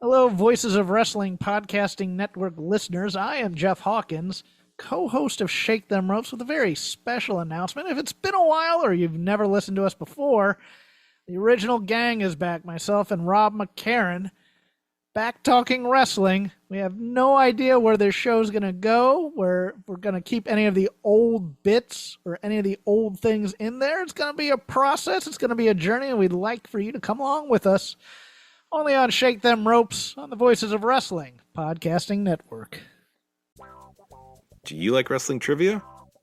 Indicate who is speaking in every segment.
Speaker 1: Hello, Voices of Wrestling Podcasting Network listeners. I am Jeff Hawkins, co-host of Shake Them Ropes, with a very special announcement. If it's been a while or you've never listened to us before, the original gang is back. Myself and Rob McCarran, back talking wrestling. We have no idea where this show's going to go, where we're going to keep any of the old bits or any of the old things in there. It's going to be a process. It's going to be a journey, and we'd like for you to come along with us. Only on Shake Them Ropes on the Voices of Wrestling Podcasting Network.
Speaker 2: Do you like wrestling trivia?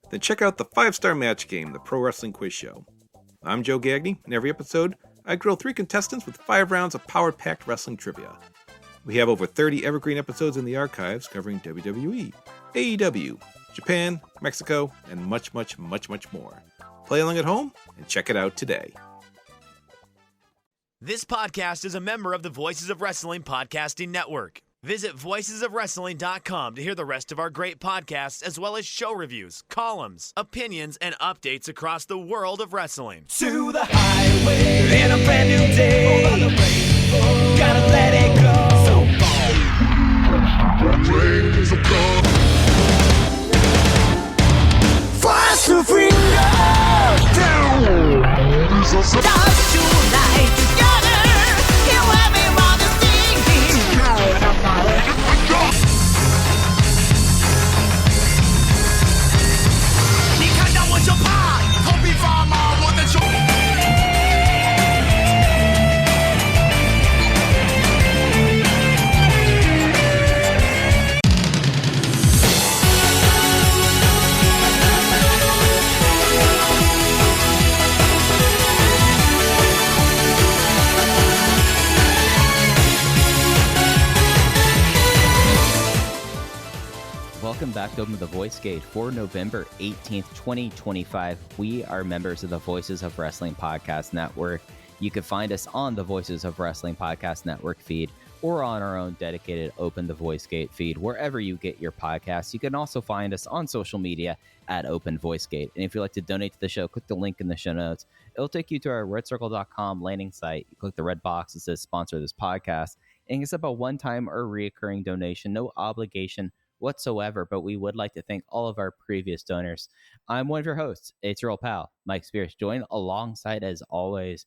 Speaker 2: Then check out the 5-Star Match Game, the Pro Wrestling Quiz Show. I'm Joe Gagney, and every episode, I grill 3 contestants with 5 rounds of power-packed wrestling trivia. We have over 30 evergreen episodes in the archives covering WWE, AEW, Japan, Mexico, and much, much, much, much more. Play along at home and check it out today.
Speaker 3: This podcast is a member of the Voices of Wrestling Podcasting Network. Visit voicesofwrestling.com to hear the rest of our great podcasts, as well as show reviews, columns, opinions, and updates across the world of wrestling.
Speaker 4: To the highway in a brand new day. Over the rainbow, gotta let it go. So fast to finger down. Dance tonight together. Here everyone is singing. You can't know what your part. Hope you find my one that you.
Speaker 5: Welcome back to Open the Voice Gate for November 18th, 2025. We are members of the Voices of Wrestling Podcast Network. You can find us on the Voices of Wrestling Podcast Network feed or on our own dedicated Open the Voice Gate feed, wherever you get your podcasts. You can also find us on social media at Open Voice Gate. And if you'd like to donate to the show, click the link in the show notes. It'll take you to our redcircle.com landing site. You click the red box that says sponsor this podcast, and it's about one-time or reoccurring donation, no obligation whatsoever, but we would like to thank all of our previous donors. I'm one of your hosts. It's your old pal, Mike Spears, joined alongside, as always,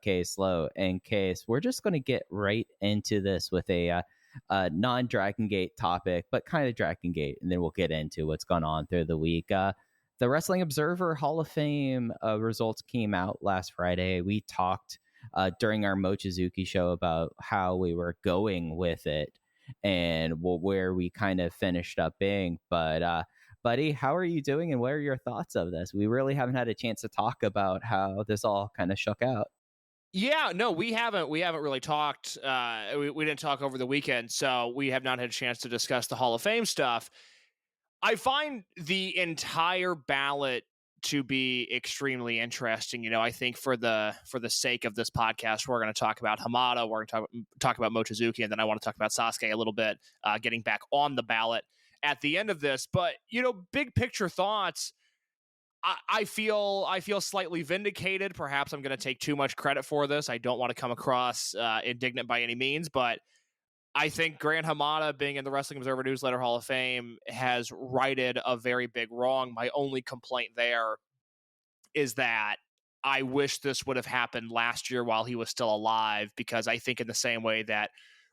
Speaker 5: Case Lowe. And Case, we're just going to get right into this with a non-Dragongate topic, but kind of Dragongate, and then we'll get into what's gone on through the week. The Wrestling Observer Hall of Fame results came out last Friday. We talked during our Mochizuki show about how we were going with it and where we kind of finished up being. But buddy, how are you doing, and what are your thoughts of this? We really haven't had a chance to talk about how this all kind of shook out.
Speaker 6: Yeah, no, we haven't really talked. We didn't talk over the weekend, so we have not had a chance to discuss the Hall of Fame stuff. I find the entire ballot to be extremely interesting. You know, I think for the sake of this podcast, we're going to talk about Hamada, we're going to talk about Mochizuki, and then I want to talk about Sasuke a little bit, getting back on the ballot at the end of this. But, you know, big picture thoughts, I feel slightly vindicated. Perhaps I'm going to take too much credit for this. I don't want to come across indignant by any means, but I think Gran Hamada being in the Wrestling Observer Newsletter Hall of Fame has righted a very big wrong. My only complaint there is that I wish this would have happened last year while he was still alive, because I think in the same way that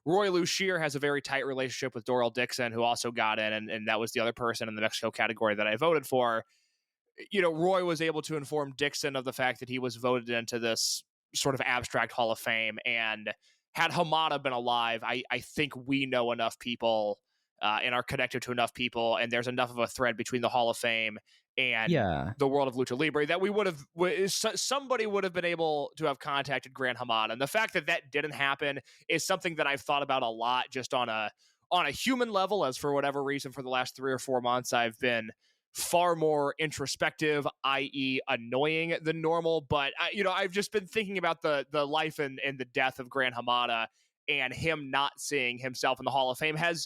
Speaker 6: Roy Lucier has a very tight relationship with Doral Dixon, who also got in, and that was the other person in the Mexico category that I voted for. You know, Roy was able to inform Dixon of the fact that he was voted into this sort of abstract Hall of Fame, and had Hamada been alive, I think we know enough people and are connected to enough people, and there's enough of a thread between the Hall of Fame and the world of Lucha Libre that we would have, somebody would have been able to have contacted Gran Hamada. And the fact that that didn't happen is something that I've thought about a lot, just on a human level, as for whatever reason for the last 3 or 4 months I've been far more introspective, i.e. annoying than normal. But I've just been thinking about the life and the death of Gran Hamada, and him not seeing himself in the Hall of Fame has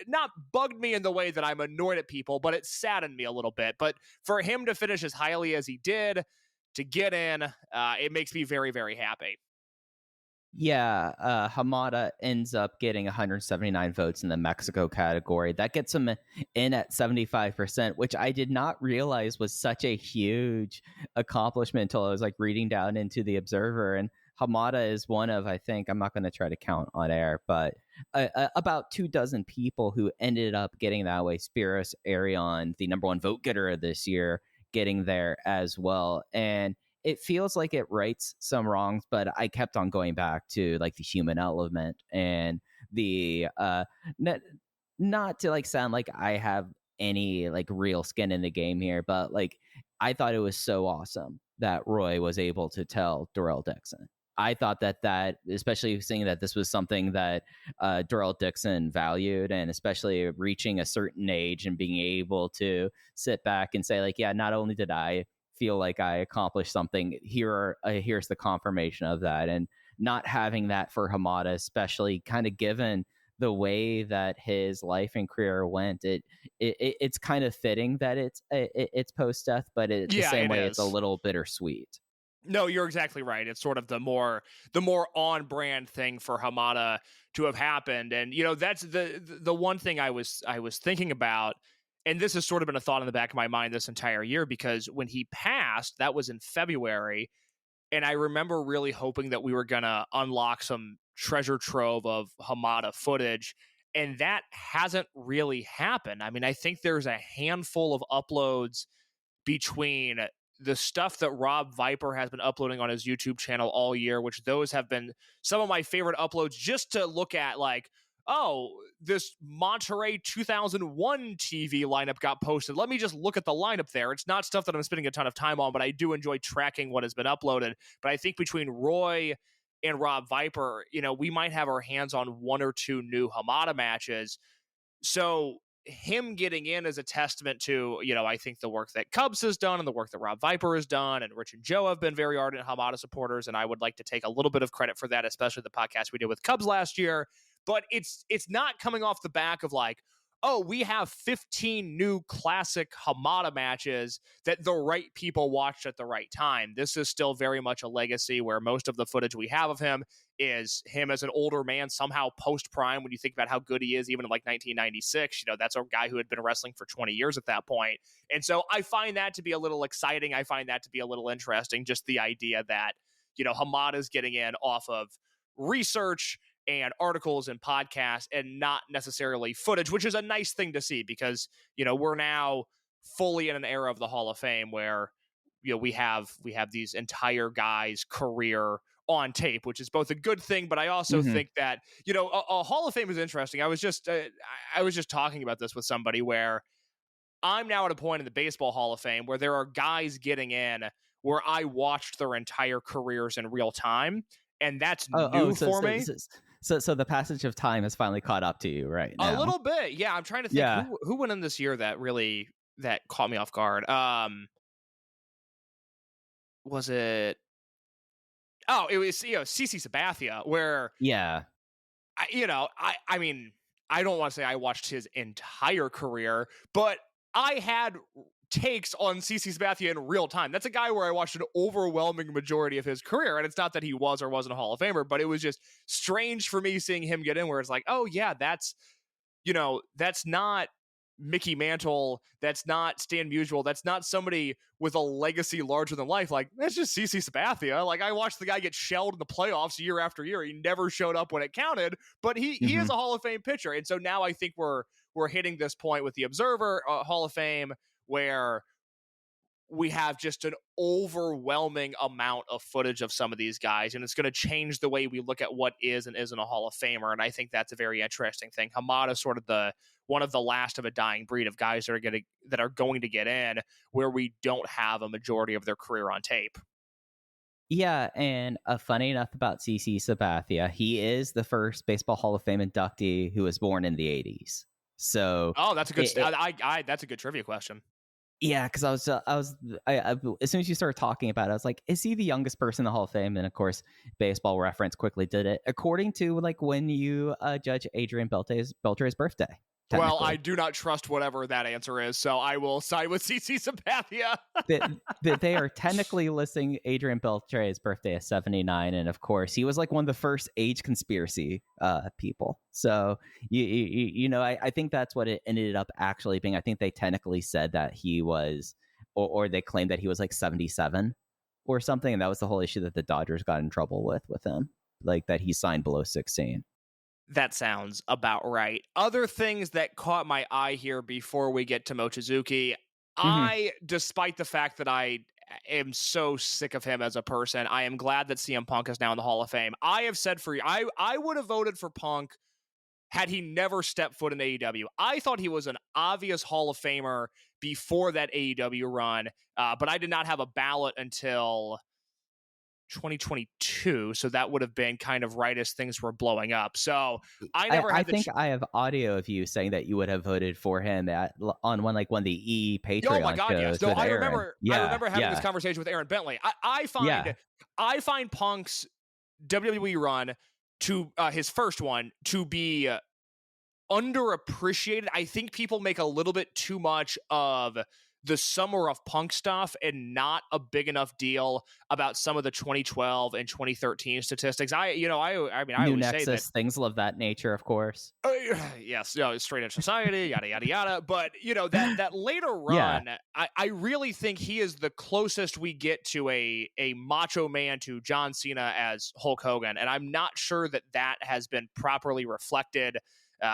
Speaker 6: not bugged me in the way that I'm annoyed at people, but it saddened me a little bit. But for him to finish as highly as he did, to get in, it makes me very, very happy.
Speaker 5: Yeah, Hamada ends up getting 179 votes in the Mexico category. That gets him in at 75%, which I did not realize was such a huge accomplishment until I was like reading down into the Observer. And Hamada is one of, I think, I'm not going to try to count on air, but about 24 people who ended up getting that way. Spiros Arion, the number one vote getter of this year, getting there as well. And it feels like it rights some wrongs, but I kept on going back to like the human element and the not to like sound like I have any like real skin in the game here, but like I thought it was so awesome that Roy was able to tell Darrell Dixon. I thought that especially seeing that this was something that Darrell Dixon valued, and especially reaching a certain age and being able to sit back and say like, yeah, not only did I feel like I accomplished something, here's the confirmation of that. And not having that for Hamada, especially kind of given the way that his life and career went, it's kind of fitting that it's post death, but the same way it's a little bittersweet.
Speaker 6: No, you're exactly right. It's sort of the more on brand thing for Hamada to have happened. And that's the one thing I was thinking about. And this has sort of been a thought in the back of my mind this entire year, because when he passed, that was in February. And I remember really hoping that we were going to unlock some treasure trove of Hamada footage. And that hasn't really happened. I mean, I think there's a handful of uploads between the stuff that Rob Viper has been uploading on his YouTube channel all year, which those have been some of my favorite uploads, just to look at like, oh, this Monterey 2001 TV lineup got posted. Let me just look at the lineup there. It's not stuff that I'm spending a ton of time on, but I do enjoy tracking what has been uploaded. But I think between Roy and Rob Viper, we might have our hands on one or two new Hamada matches. So him getting in is a testament to, I think the work that Cubs has done and the work that Rob Viper has done, and Rich and Joe have been very ardent Hamada supporters. And I would like to take a little bit of credit for that, especially the podcast we did with Cubs last year. But it's not coming off the back of like, oh, we have 15 new classic Hamada matches that the right people watched at the right time. This is still very much a legacy where most of the footage we have of him is him as an older man, somehow post-prime. When you think about how good he is, even in like 1996, that's a guy who had been wrestling for 20 years at that point. And so I find that to be a little exciting. I find that to be a little interesting, just the idea that, Hamada's getting in off of research and articles and podcasts and not necessarily footage, which is a nice thing to see, because, we're now fully in an era of the Hall of Fame where, we have these entire guys' career on tape, which is both a good thing, but I also think that, a Hall of Fame is interesting. I was just talking about this with somebody where I'm now at a point in the Baseball Hall of Fame where there are guys getting in where I watched their entire careers in real time. And that's new for me.
Speaker 5: So the passage of time has finally caught up to you right now.
Speaker 6: A little bit. Yeah. I'm trying to think who went in this year that caught me off guard. Was it? Oh, it was, CC Sabathia, where, I mean, I don't want to say I watched his entire career, but I had takes on CC Sabathia in real time. That's a guy where I watched an overwhelming majority of his career. And it's not that he was or wasn't a Hall of Famer, but it was just strange for me seeing him get in where it's like, oh yeah, that's not Mickey Mantle. That's not Stan Musial. That's not somebody with a legacy larger than life. Like, that's just CC Sabathia. Like, I watched the guy get shelled in the playoffs year after year. He never showed up when it counted, but he is a Hall of Fame pitcher. And so now I think we're hitting this point with the Observer Hall of Fame where we have just an overwhelming amount of footage of some of these guys, and it's going to change the way we look at what is and isn't a Hall of Famer. And I think that's a very interesting thing. Hamada is sort of one of the last of a dying breed of guys that are going to get in where we don't have a majority of their career on tape.
Speaker 5: Yeah, and funny enough about CC Sabathia, he is the first Baseball Hall of Fame inductee who was born in the 80s. So,
Speaker 6: that's a good. That's a good trivia question.
Speaker 5: Yeah, because I was as soon as you started talking about it, I was like, is he the youngest person in the Hall of Fame? And of course, Baseball Reference quickly did it according to like when you judge Adrian Beltre's birthday.
Speaker 6: Well,
Speaker 5: technically.
Speaker 6: I do not trust whatever that answer is, so I will side with CC Sabathia.
Speaker 5: They are technically listing Adrian Beltre's birthday as 79, and of course he was like one of the first age conspiracy people. So I think that's what it ended up actually being. I think they technically said that he was, or they claimed that he was like 77 or something, and that was the whole issue that the Dodgers got in trouble with him, like that he signed below 16.
Speaker 6: That sounds about right. Other things that caught my eye here before we get to Mochizuki, despite the fact that I am so sick of him as a person, I am glad that CM Punk is now in the Hall of Fame. I have said for you, I would have voted for Punk had he never stepped foot in AEW. I thought he was an obvious Hall of Famer before that AEW run, but I did not have a ballot until 2022, so that would have been kind of right as things were blowing up. So I
Speaker 5: think I have audio of you saying that you would have voted for him on one of the E Patreon.
Speaker 6: Oh my God, yes. No, I remember having this conversation with Aaron Bentley. I find Punk's WWE run to his first one to be underappreciated. I think people make a little bit too much of the Summer of Punk stuff and not a big enough deal about some of the 2012 and 2013 statistics. I
Speaker 5: New
Speaker 6: always
Speaker 5: Nexus,
Speaker 6: say that
Speaker 5: things of that nature, of course.
Speaker 6: Yes, straight edge society, yada yada yada. But that later run, I really think he is the closest we get to a macho man to John Cena as Hulk Hogan, and I'm not sure that has been properly reflected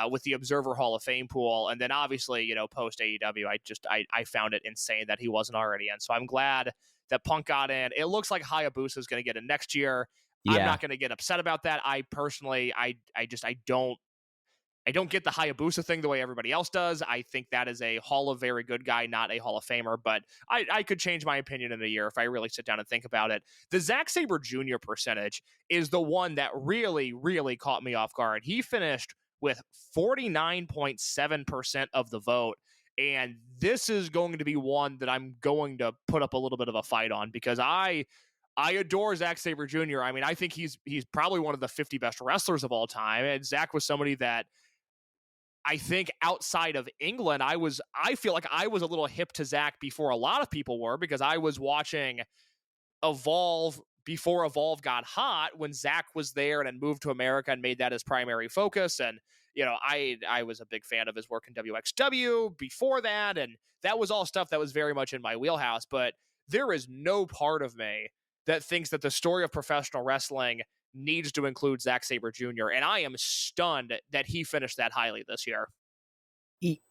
Speaker 6: with the Observer Hall of Fame pool. And then obviously, post AEW, I found it insane that he wasn't already in. So I'm glad that Punk got in. It looks like Hayabusa is going to get in next year. Yeah. I'm not going to get upset about that. I personally, I don't get the Hayabusa thing the way everybody else does. I think that is a Hall of Very Good guy, not a Hall of Famer, but I could change my opinion in a year if I really sit down and think about it. The Zack Sabre Jr. percentage is the one that really, really caught me off guard. He finished with 49.7% of the vote. And this is going to be one that I'm going to put up a little bit of a fight on because I adore Zack Sabre Jr. I mean, I think he's probably one of the 50 best wrestlers of all time. And Zack was somebody that I think outside of England, I feel like I was a little hip to Zack before a lot of people were because I was watching Evolve before Evolve got hot when Zack was there and then moved to America and made that his primary focus. And, I was a big fan of his work in WXW before that. And that was all stuff that was very much in my wheelhouse. But there is no part of me that thinks that the story of professional wrestling needs to include Zack Sabre Jr. And I am stunned that he finished that highly this year.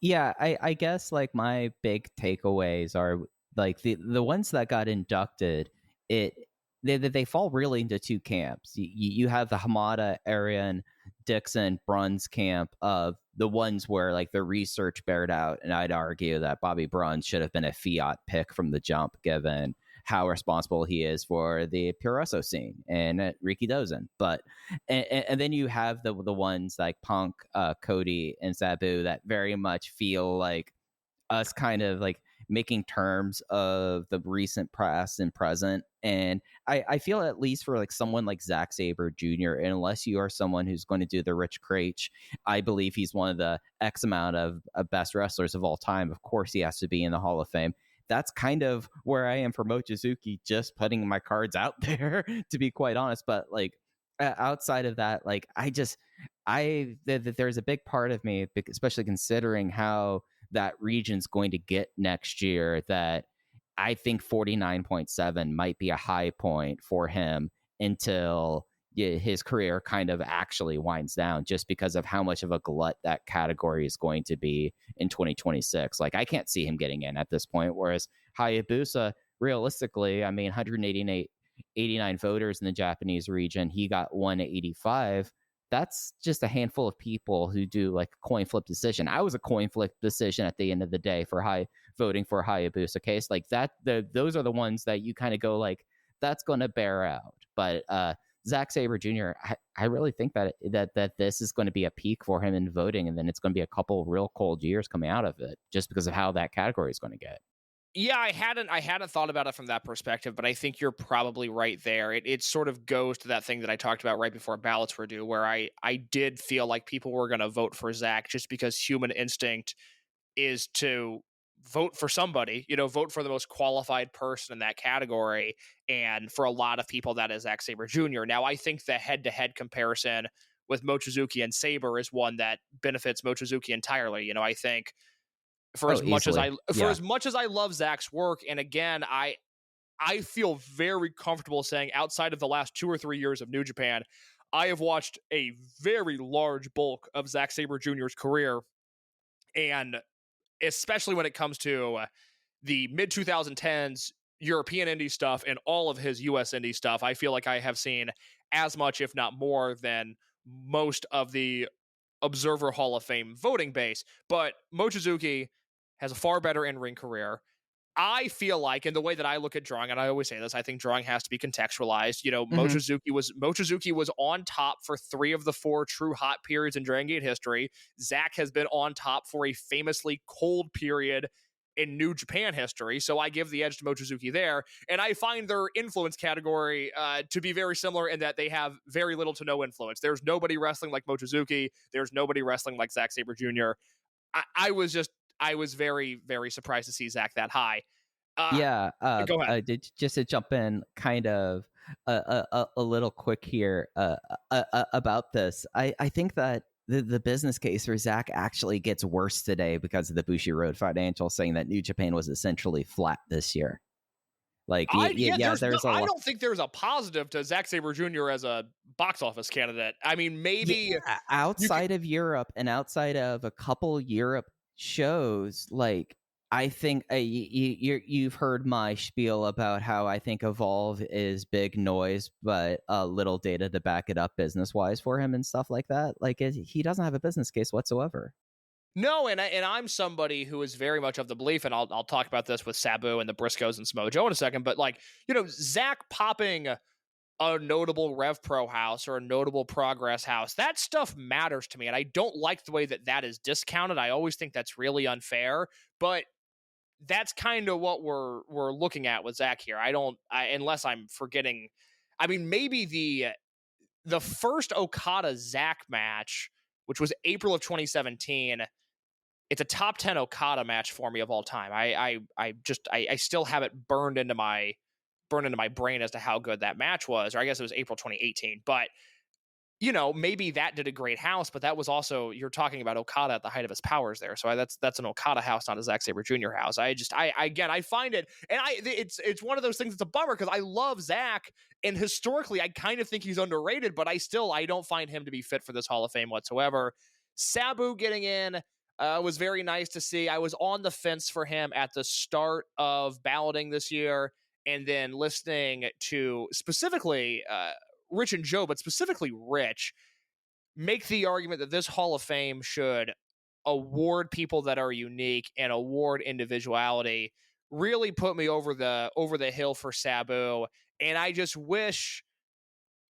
Speaker 5: Yeah, I guess like my big takeaways are like the ones that got inducted, they fall really into two camps. You have the Hamada, Arian, Dixon, Bruns camp of the ones where like the research bared out, and I'd argue that Bobby Bruns should have been a Fiat pick from the jump, given how responsible he is for the Puroresu scene and Riki Dozen. But and then you have the ones like Punk, Cody, and Sabu that very much feel like us kind of like making terms of the recent past and present. And I feel at least for like someone like Zack Sabre Jr., unless you are someone who's going to do the Rich Craich, I believe he's one of the X amount of best wrestlers of all time. Of course, he has to be in the Hall of Fame. That's kind of where I am for Mochizuki, just putting my cards out there, to be quite honest. But like outside of that, like there's a big part of me, especially considering how that region's going to get next year, that I think 49.7 might be a high point for him until his career kind of actually winds down, just because of how much of a glut that category is going to be in 2026. Like, I can't see him getting in at this point, whereas Hayabusa, realistically, I mean, 189 voters in the Japanese region, he got 185. That's just a handful of people who do like a coin flip decision. I was a coin flip decision at the end of the day for voting for a Hayabusa case. Like that, those are the ones that you kind of go like, that's going to bear out. But Zack Sabre Jr., I really think that this is going to be a peak for him in voting, and then it's going to be a couple real cold years coming out of it, just because of how that category is going to get.
Speaker 6: Yeah, I hadn't thought about it from that perspective, but I think you're probably right there. It sort of goes to that thing that I talked about right before ballots were due, where I did feel like people were going to vote for Zach just because human instinct is to vote for somebody, vote for the most qualified person in that category. And for a lot of people, that is Zack Sabre Jr. Now, I think the head-to-head comparison with Mochizuki and Sabre is one that benefits Mochizuki entirely. I think for
Speaker 5: Oh,
Speaker 6: as much as
Speaker 5: easily. Yeah.
Speaker 6: I love Zach's work, and again, I feel very comfortable saying outside of the last 2 or 3 years of New Japan, I have watched a very large bulk of Zack Sabre Jr.'s career, and especially when it comes to the mid 2010s European indie stuff and all of his US indie stuff, I feel like I have seen as much, if not more, than most of the Observer Hall of Fame voting base. But Mochizuki has a far better in-ring career. I feel like, in the way that I look at drawing, and I always say this, I think drawing has to be contextualized. Mochizuki was on top for 3 of the 4 true hot periods in Dragongate history. Zach has been on top for a famously cold period in New Japan history, so I give the edge to Mochizuki there. And I find their influence category to be very similar in that they have very little to no influence. There's nobody wrestling like Mochizuki. There's nobody wrestling like Zack Sabre Jr. I was very, very surprised to see Zach that high.
Speaker 5: Yeah,
Speaker 6: Go ahead.
Speaker 5: just to jump in, kind of a little quick here about this. I think that the business case for Zach actually gets worse today because of the Bushiroad Financial saying that New Japan was essentially flat this year. Like, there's
Speaker 6: I don't think there's a positive to Zack Sabre Jr. as a box office candidate. I mean, maybe
Speaker 5: outside of Europe and outside of a couple Europe shows, like, I think you've heard my spiel about how I think Evolve is big noise, but little data to back it up business wise for him and stuff like that. Like, he doesn't have a business case whatsoever.
Speaker 6: No, and I'm somebody who is very much of the belief, and I'll talk about this with Sabu and the Briscoes and Samoa Joe in a second, but Zach popping a notable Rev Pro house or a notable Progress house, that stuff matters to me, and I don't like the way that is discounted. I always think that's really unfair, but that's kind of what we're looking at with Zach here. Unless I'm forgetting, I mean, maybe the first Okada Zach match, which was April of 2017. It's a top 10 Okada match for me of all time. I still have it burned into my brain as to how good that match was. Or I guess it was April 2018. But maybe that did a great house, but that was also, you're talking about Okada at the height of his powers there. So that's an Okada house, not a Zack Sabre Jr. house. I find it, and it's one of those things that's a bummer because I love Zach, and historically I kind of think he's underrated, but I don't find him to be fit for this Hall of Fame whatsoever. Sabu getting in was very nice to see. I was on the fence for him at the start of balloting this year, and then listening to specifically Rich and Joe, but specifically Rich, make the argument that this Hall of Fame should award people that are unique and award individuality. Really put me over the hill for Sabu, and I just wish,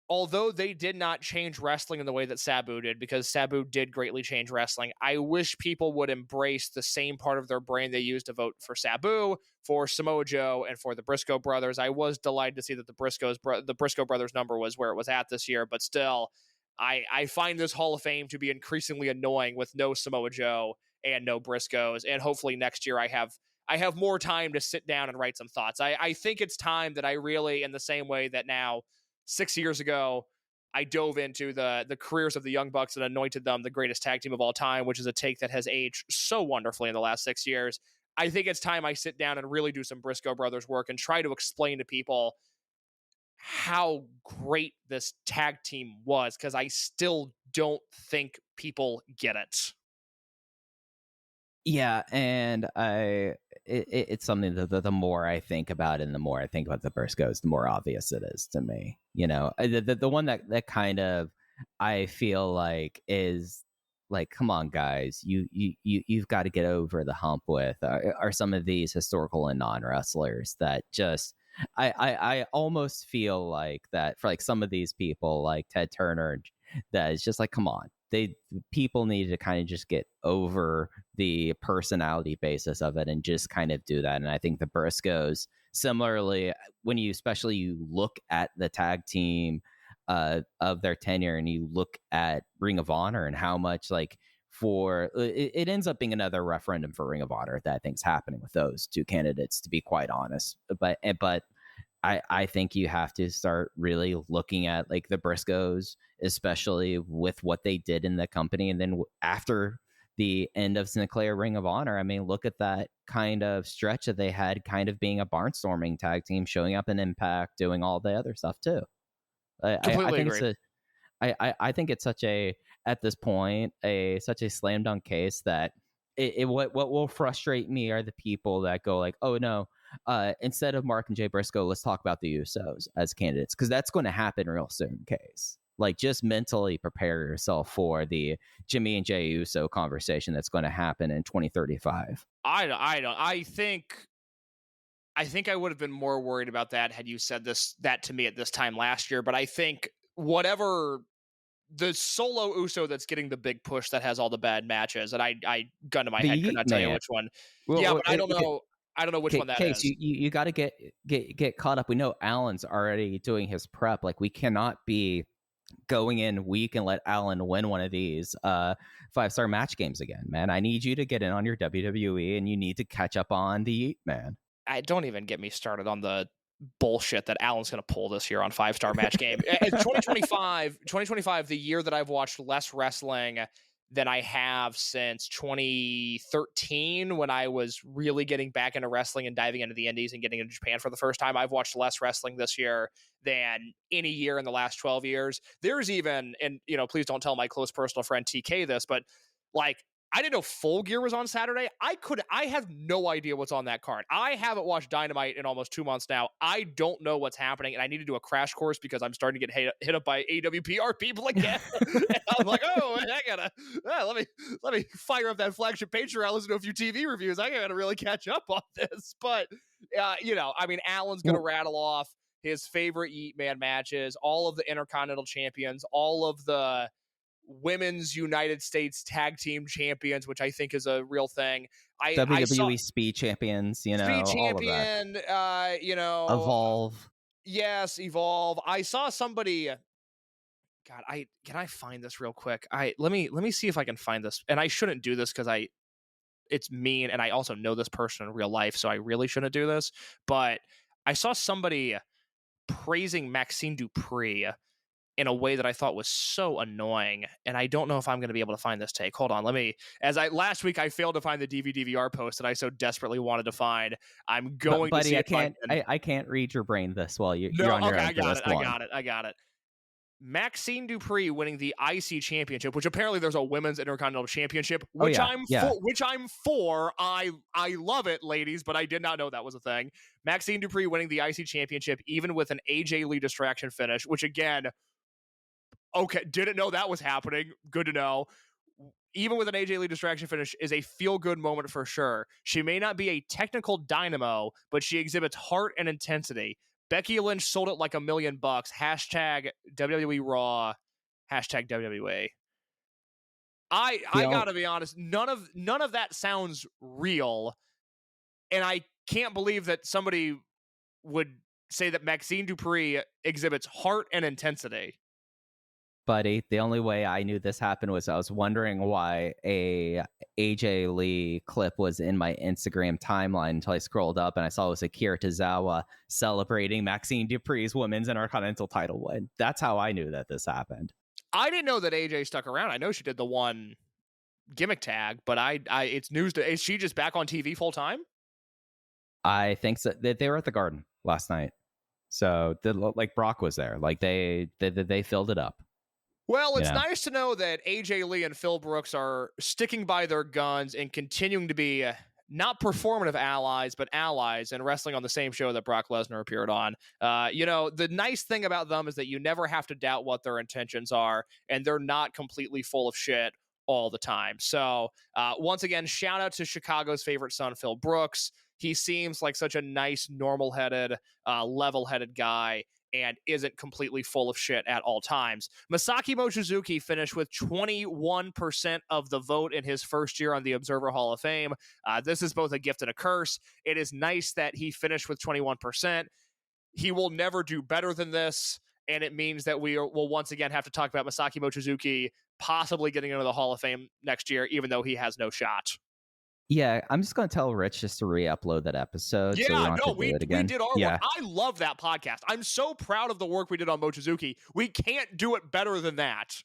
Speaker 6: although they did not change wrestling in the way that Sabu did, because Sabu did greatly change wrestling, I wish people would embrace the same part of their brain they used to vote for Sabu, for Samoa Joe, and for the Briscoe brothers. I was delighted to see that the Briscoe brothers number was where it was at this year, but still, I find this Hall of Fame to be increasingly annoying with no Samoa Joe and no Briscoes, and hopefully next year I have more time to sit down and write some thoughts. I think it's time that I really, in the same way that now 6 years ago, I dove into the careers of the Young Bucks and anointed them the greatest tag team of all time, which is a take that has aged so wonderfully in the last 6 years. I think it's time I sit down and really do some Briscoe brothers work and try to explain to people how great this tag team was, because I still don't think people get it.
Speaker 5: Yeah, and it's something that the more I think about it and the more I think about the Briscoes, the more obvious it is to me. The one that kind of I feel like is like, come on, guys, you've got to get over the hump with are some of these historical and non-wrestlers that just I almost feel like that for like some of these people like Ted Turner, that is just like, come on. people need to kind of just get over the personality basis of it and just kind of do that. And I think the Briscoes, similarly, when you look at the tag team of their tenure, and you look at Ring of Honor and how much it ends up being another referendum for Ring of Honor that I think's happening with those two candidates, to be quite honest. But I think you have to start really looking at like the Briscoes, especially with what they did in the company. And then after the end of Sinclair Ring of Honor, I mean, look at that kind of stretch that they had, kind of being a barnstorming tag team, showing up in Impact, doing all the other stuff too. I think
Speaker 6: agree.
Speaker 5: I think it's such a, at this point, such a slam dunk case that what will frustrate me are the people that go like, oh no, instead of Mark and Jay Briscoe, let's talk about the Usos as candidates, because that's going to happen real soon. Case, like, just mentally prepare yourself for the Jimmy and Jay Uso conversation that's going to happen in 2035.
Speaker 6: I think I would have been more worried about that had you said that to me at this time last year. But I think whatever the solo Uso that's getting the big push that has all the bad matches, and I gun to my head, could not tell you which one. Well, yeah, but I don't know. I don't know which one that is.
Speaker 5: You got to get caught up. We know Alan's already doing his prep. Like, we cannot be going in weak and let Alan win one of these 5-star match games again, man. I need you to get in on your WWE, and you need to catch up on the man.
Speaker 6: I don't even get me started on the bullshit that Alan's going to pull this year on 5-star match game. 2025, the year that I've watched less wrestling than I have since 2013, when I was really getting back into wrestling and diving into the indies and getting into Japan for the first time. I've watched less wrestling this year than any year in the last 12 years. There's even, and please don't tell my close personal friend TK this, but like, I didn't know Full Gear was on Saturday. I have no idea what's on that card. I haven't watched Dynamite in almost 2 months now. I don't know what's happening, and I need to do a crash course because I'm starting to get hit up by AWPR people again. And I'm like, let me fire up that flagship Patreon. Listen to a few TV reviews. I gotta really catch up on this. But Alan's gonna rattle off his favorite Yeet Man matches, all of the Intercontinental champions, all of the Women's United States Tag Team Champions, which I think is a real thing.
Speaker 5: WWE Speed Champions,
Speaker 6: Speed Champion,
Speaker 5: all of that. Evolve.
Speaker 6: Yes, Evolve. I saw somebody. God, can I find this real quick? Let me see if I can find this. And I shouldn't do this because it's mean, and I also know this person in real life, so I really shouldn't do this. But I saw somebody praising Maxine Dupree in a way that I thought was so annoying, and I don't know if I'm going to be able to find this take. Hold on, last week I failed to find the DVR post that I so desperately wanted to find. I'm going to see.
Speaker 5: I can't read your brain this while you're on your own.
Speaker 6: I got it. Maxine Dupree winning the IC Championship, which apparently there's a Women's Intercontinental Championship, which I'm for. I love it, ladies, but I did not know that was a thing. Maxine Dupree winning the IC Championship, even with an AJ Lee distraction finish, which again, okay, didn't know that was happening. Good to know. Even with an AJ Lee distraction finish is a feel-good moment for sure. She may not be a technical dynamo, but she exhibits heart and intensity. Becky Lynch sold it like $1 million. Hashtag WWE Raw. Hashtag WWE. I gotta be honest, none of that sounds real. And I can't believe that somebody would say that Maxine Dupree exhibits heart and intensity.
Speaker 5: Buddy, the only way I knew this happened was I was wondering why a AJ Lee clip was in my Instagram timeline until I scrolled up and I saw it was Akira Tozawa celebrating Maxine Dupree's Women's Intercontinental title win. That's how I knew that this happened.
Speaker 6: I didn't know that AJ stuck around. I know she did the one gimmick tag, but it's news to. Is she just back on TV full time?
Speaker 5: I think so. They were at the Garden last night, so like Brock was there. Like they filled it up.
Speaker 6: Well, it's nice to know that AJ Lee and Phil Brooks are sticking by their guns and continuing to be not performative allies, but allies, and wrestling on the same show that Brock Lesnar appeared on. The nice thing about them is that you never have to doubt what their intentions are, and they're not completely full of shit all the time. So once again, shout out to Chicago's favorite son, Phil Brooks. He seems like such a nice, normal-headed, level-headed guy. and isn't completely full of shit at all times. Masaaki Mochizuki finished with 21% of the vote in his first year on the Observer Hall of Fame. This is both a gift and a curse. It is nice that he finished with 21%. He will never do better than this, and it means that we will once again have to talk about Masaaki Mochizuki possibly getting into the Hall of Fame next year, even though he has no shot.
Speaker 5: Yeah, I'm just going to tell Rich just to re-upload that episode.
Speaker 6: Yeah,
Speaker 5: so we don't have
Speaker 6: no,
Speaker 5: to
Speaker 6: we
Speaker 5: do it again.
Speaker 6: did our work. I love that podcast. I'm so proud of the work we did on Mochizuki. We can't do it better than that.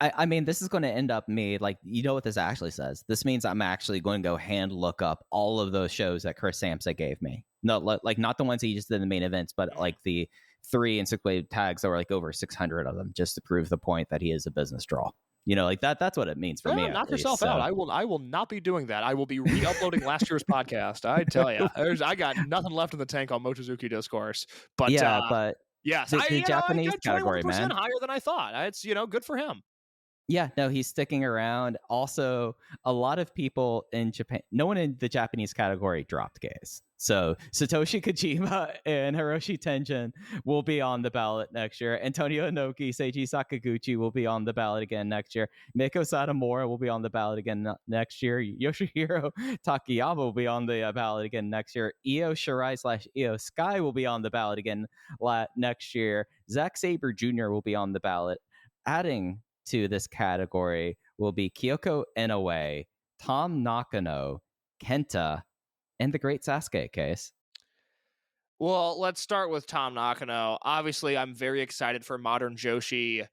Speaker 5: I mean, this is going to end up me, like, you know what this actually says? This means I'm actually going to go hand look up all of those shows that Chris Sampson gave me. No, like, not the ones he just did in the main events, but like the 3 and 6 way tags that were like over 600 of them, just to prove the point that he is a business draw. You know, like that's what it means for me.
Speaker 6: Knock yourself out. I will not be doing that. I will be re-uploading last year's podcast. I tell you, I got nothing left in the tank on Mochizuki discourse. But
Speaker 5: but
Speaker 6: yes,
Speaker 5: the Japanese category, man,
Speaker 6: higher than I thought. It's good for him.
Speaker 5: Yeah, no, he's sticking around. Also, a lot of people in Japan, no one in the Japanese category dropped gays. So Satoshi Kojima and Hiroshi Tenjin will be on the ballot next year. Antonio Inoki, Seiji Sakaguchi will be on the ballot again next year. Miko Satomura will be on the ballot again next year. Yoshihiro Takayama will be on the ballot again next year. Io Shirai / Io Sky will be on the ballot again next year. Zack Sabre Jr. will be on the ballot. Adding to this category will be Kyoko Inoue, Tom Nakano, Kenta, and the great Sasuke case.
Speaker 6: Well, let's start with Tom Nakano. Obviously, I'm very excited for Modern Joshi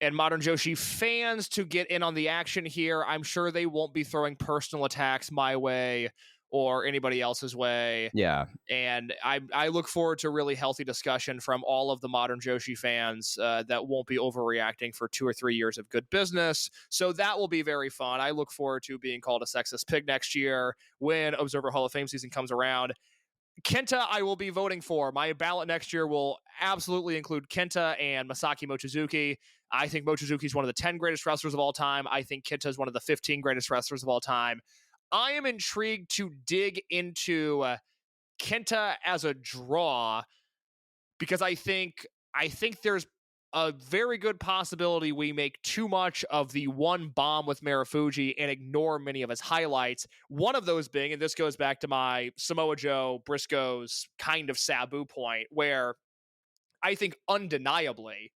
Speaker 6: and Modern Joshi fans to get in on the action here. I'm sure they won't be throwing personal attacks my way or anybody else's way.
Speaker 5: Yeah.
Speaker 6: And I look forward to really healthy discussion from all of the Modern Joshi fans that won't be overreacting for 2 or 3 years of good business. So that will be very fun. I look forward to being called a sexist pig next year when Observer Hall of Fame season comes around. Kenta, I will be voting for. My ballot next year will absolutely include Kenta and Masaaki Mochizuki. I think Mochizuki is one of the 10 greatest wrestlers of all time. I think Kenta is one of the 15 greatest wrestlers of all time. I am intrigued to dig into Kenta as a draw because I think there's a very good possibility we make too much of the one bomb with Marufuji and ignore many of his highlights. One of those being, and this goes back to my Samoa Joe Briscoe's kind of Sabu point, where I think undeniably,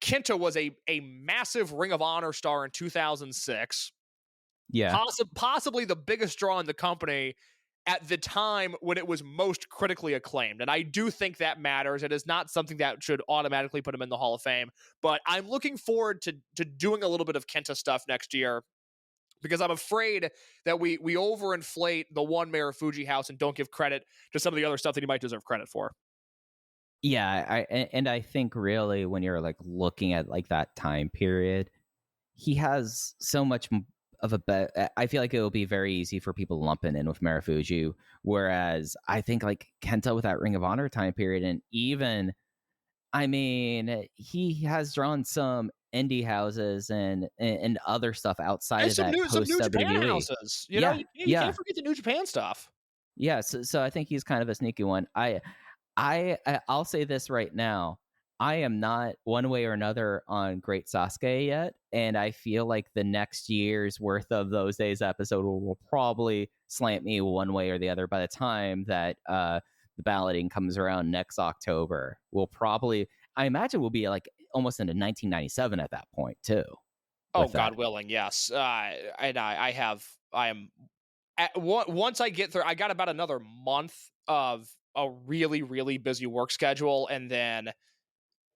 Speaker 6: Kenta was a massive Ring of Honor star in 2006.
Speaker 5: Yeah.
Speaker 6: Possibly the biggest draw in the company at the time when it was most critically acclaimed. And I do think that matters. It is not something that should automatically put him in the Hall of Fame. But I'm looking forward to doing a little bit of Kenta stuff next year because I'm afraid that we overinflate the one Marufuji house and don't give credit to some of the other stuff that he might deserve credit for.
Speaker 5: Yeah, I think really when you're like looking at like that time period, he has so much of a bet. I feel like it will be very easy for people lumping in with Marufuji, whereas I think like Kenta with that Ring of Honor time period, and even, I mean, he has drawn some indie houses and other stuff outside of that post WWE
Speaker 6: houses. You can't forget the New Japan stuff.
Speaker 5: Yeah, so I think he's kind of a sneaky one. I'll say this right now. I am not one way or another on Great Sasuke yet, and I feel like the next year's worth of those days episode will probably slant me one way or the other by the time that the balloting comes around next October. I imagine we'll be like almost into 1997 at that point too.
Speaker 6: Oh, God willing, yes. Once I get through, I got about another month of a really, really busy work schedule, and then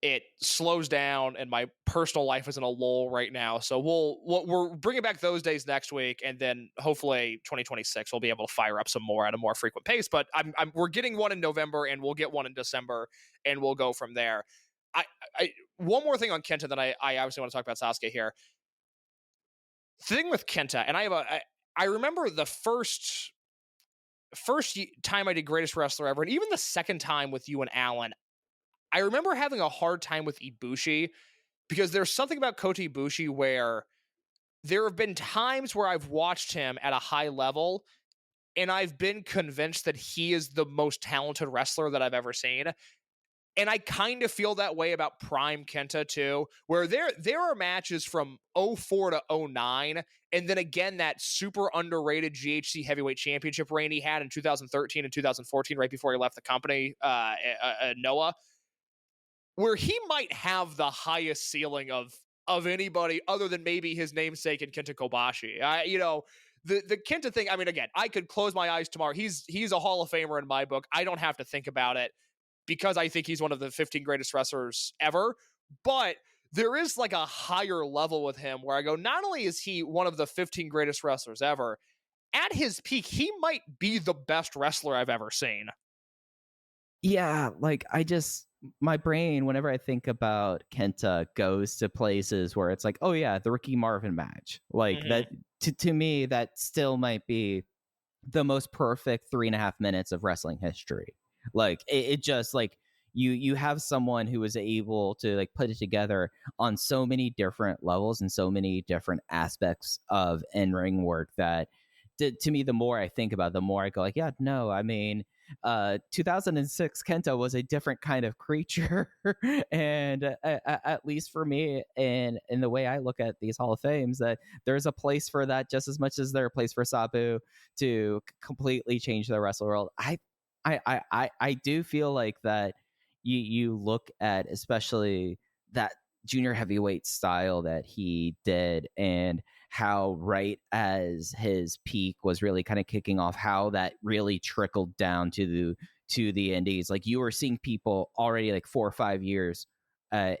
Speaker 6: it slows down and my personal life is in a lull right now. So we're bringing back those days next week. And then hopefully 2026, we'll be able to fire up some more at a more frequent pace, but we're getting one in November and we'll get one in December and we'll go from there. One more thing on Kenta that I obviously want to talk about Sasuke here. Thing with Kenta, and I remember the first time I did Greatest Wrestler Ever, and even the second time with you and Alan, I remember having a hard time with Ibushi because there's something about Kota Ibushi where there have been times where I've watched him at a high level and I've been convinced that he is the most talented wrestler that I've ever seen. And I kind of feel that way about Prime Kenta too, where there are matches from 04 to 09, and then again that super underrated GHC Heavyweight Championship reign he had in 2013 and 2014, right before he left the company, Noah, where he might have the highest ceiling of anybody other than maybe his namesake in Kenta Kobashi. The Kenta thing, I mean, again, I could close my eyes tomorrow. He's a Hall of Famer in my book. I don't have to think about it, because I think he's one of the 15 greatest wrestlers ever. But there is like a higher level with him where I go, not only is he one of the 15 greatest wrestlers ever, at his peak, he might be the best wrestler I've ever seen.
Speaker 5: Yeah, like my brain, whenever I think about Kenta, goes to places where it's like, oh yeah, the Ricky Marvin match. Like that, to me, that still might be the most perfect 3.5 minutes of wrestling history. Like it just like you have someone who was able to like put it together on so many different levels and so many different aspects of in-ring work that to me, the more I think about it, the more I go like, yeah, no, I mean, 2006 Kenta was a different kind of creature. And at least for me, and in the way I look at these Hall of Fames, that there's a place for that just as much as there's a place for Sabu to completely change the wrestling world. I do feel like that you look at especially that junior heavyweight style that he did, and how right as his peak was really kind of kicking off, how that really trickled down to the indies. Like you were seeing people already like 4 or 5 years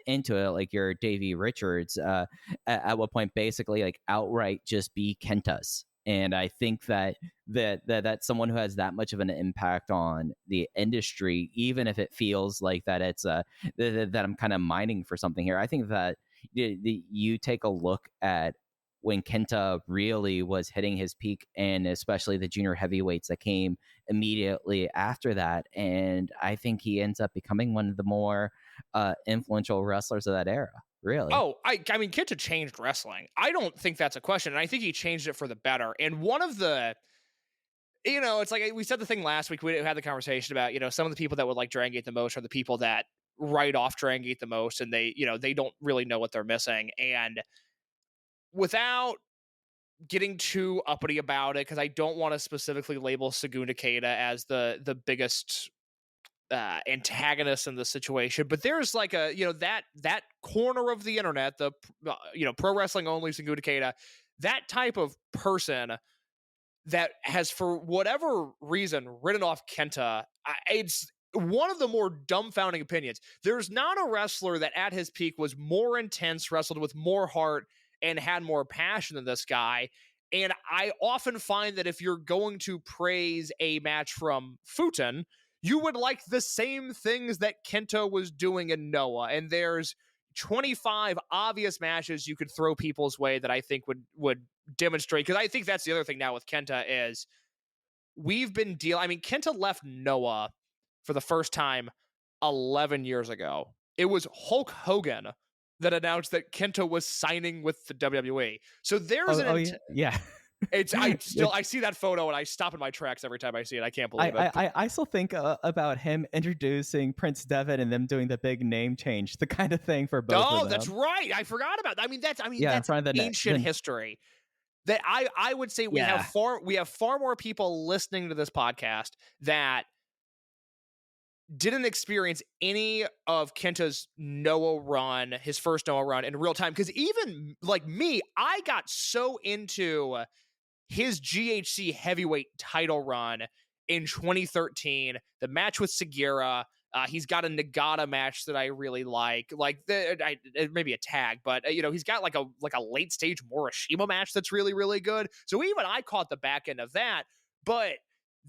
Speaker 5: into it, like your Davey Richards, at what point basically like outright just be Kentas. And I think that's someone who has that much of an impact on the industry, even if it feels like that it's that I'm kind of mining for something here. I think that you take a look at when Kenta really was hitting his peak, and especially the junior heavyweights that came immediately after that. And I think he ends up becoming one of the more influential wrestlers of that era. Really?
Speaker 6: Oh, I mean, Kenta changed wrestling. I don't think that's a question. And I think he changed it for the better. And one of the, it's like we said the thing last week. We had the conversation about, some of the people that would like Dragongate the most are the people that write off Dragongate the most. And they don't really know what they're missing. And without getting too uppity about it, because I don't want to specifically label Saguna Keita as the biggest antagonist in the situation, but there's like a that corner of the internet, the pro wrestling only Saguna Keita, that type of person that has for whatever reason written off Kenta. It's one of the more dumbfounding opinions. There's not a wrestler that at his peak was more intense, wrestled with more heart, and had more passion than this guy. And I often find that if you're going to praise a match from Futon, you would like the same things that Kenta was doing in Noah. And there's 25 obvious matches you could throw people's way that I think would demonstrate. Because I think that's the other thing now with Kenta is we've been dealing. I mean, Kenta left Noah for the first time 11 years ago. It was Hulk Hogan that announced that Kenta was signing with the WWE. So there's
Speaker 5: yeah.
Speaker 6: I see that photo and I stop in my tracks every time I see it. I can't believe it.
Speaker 5: I still think about him introducing Prince Devitt and them doing the big name change, the kind of thing for both of them.
Speaker 6: That's right. I forgot about that. That's ancient history. That I would say we have far more people listening to this podcast that didn't experience any of Kenta's Noah run, his first Noah run in real time. Because even like me, I got so into his GHC heavyweight title run in 2013, the match with Segura. He's got a Nagata match that I really like maybe a tag, but he's got like a late stage Morishima match that's really, really good. So even I caught the back end of that, but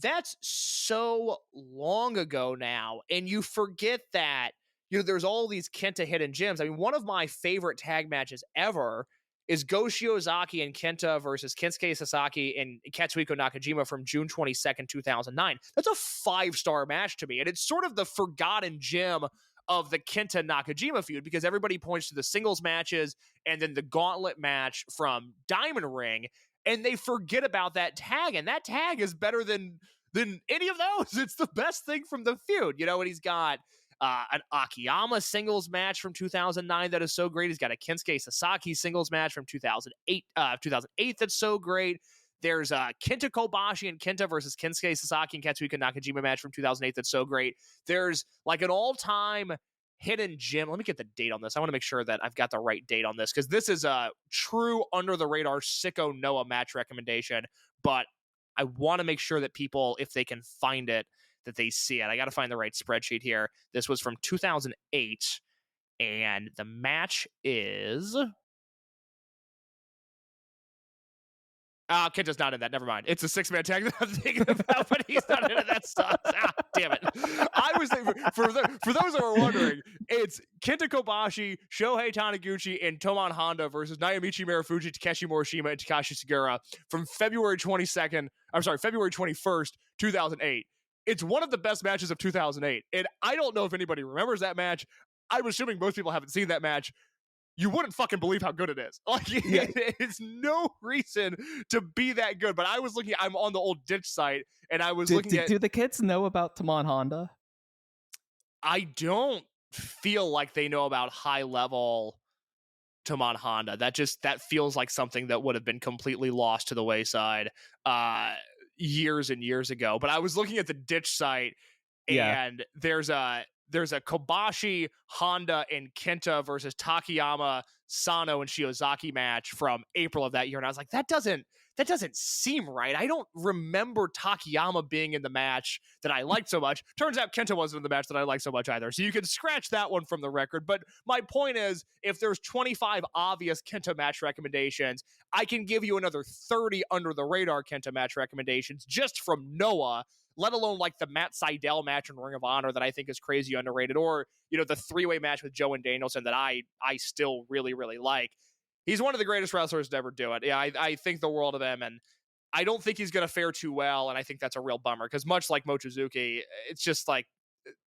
Speaker 6: that's so long ago now. And you forget that, there's all these Kenta hidden gems. I mean, one of my favorite tag matches ever is Go Shiozaki and Kenta versus Kensuke Sasaki and Katsuhiko Nakajima from June 22nd, 2009. That's a 5-star match to me. And it's sort of the forgotten gem of the Kenta Nakajima feud, because everybody points to the singles matches and then the gauntlet match from Diamond Ring. and they forget about that tag, and that tag is better than any of those. It's the best thing from the feud, you know. And he's got an Akiyama singles match from 2009 that is so great. He's got a Kensuke Sasaki singles match from 2008 that's so great. There's Kenta Kobashi and Kenta versus Kensuke Sasaki and Katsuhiko Nakajima match from 2008 that's so great. There's like an all-time hidden gem. Let me get the date on this. I want to make sure that I've got the right date on this, because this is a true under-the-radar Sicko Noah match recommendation, but I want to make sure that people, if they can find it, that they see it. I got to find the right spreadsheet here. This was from 2008, and the match is... Kenta's not in that. Never mind. It's a 6-man tag that I'm thinking about, but he's not in it. That sucks. Damn it. I was thinking, for those that were wondering, it's Kenta Kobashi, Shohei Taniguchi, and Toman Honda versus Naomichi Marufuji, Takeshi Morishima, and Takashi Sugiura from February 21st, 2008. It's one of the best matches of 2008, and I don't know if anybody remembers that match. I'm assuming most people haven't seen that match. You wouldn't fucking believe how good it is. Like, it's no reason to be that good. But I was looking, I'm on the old Ditch site, and I was looking at...
Speaker 5: Do the kids know about Toman Honda?
Speaker 6: I don't feel like they know about high-level Toman Honda. That feels like something that would have been completely lost to the wayside years and years ago. But I was looking at the Ditch site, and there's a Kobashi, Honda, and Kenta versus Takayama, Sano, and Shiozaki match from April of that year. And I was like, that doesn't seem right. I don't remember Takayama being in the match that I liked so much. Turns out Kenta wasn't in the match that I liked so much either. So you can scratch that one from the record. But my point is, if there's 25 obvious Kenta match recommendations, I can give you another 30 under the radar Kenta match recommendations just from Noah, let alone like the Matt Sydal match in Ring of Honor that I think is crazy underrated, or, you know, the 3-way match with Joe and Danielson that I still really, really like. He's one of the greatest wrestlers to ever do it. Yeah, I think the world of him, and I don't think he's going to fare too well, and I think that's a real bummer, because much like Mochizuki, it's just like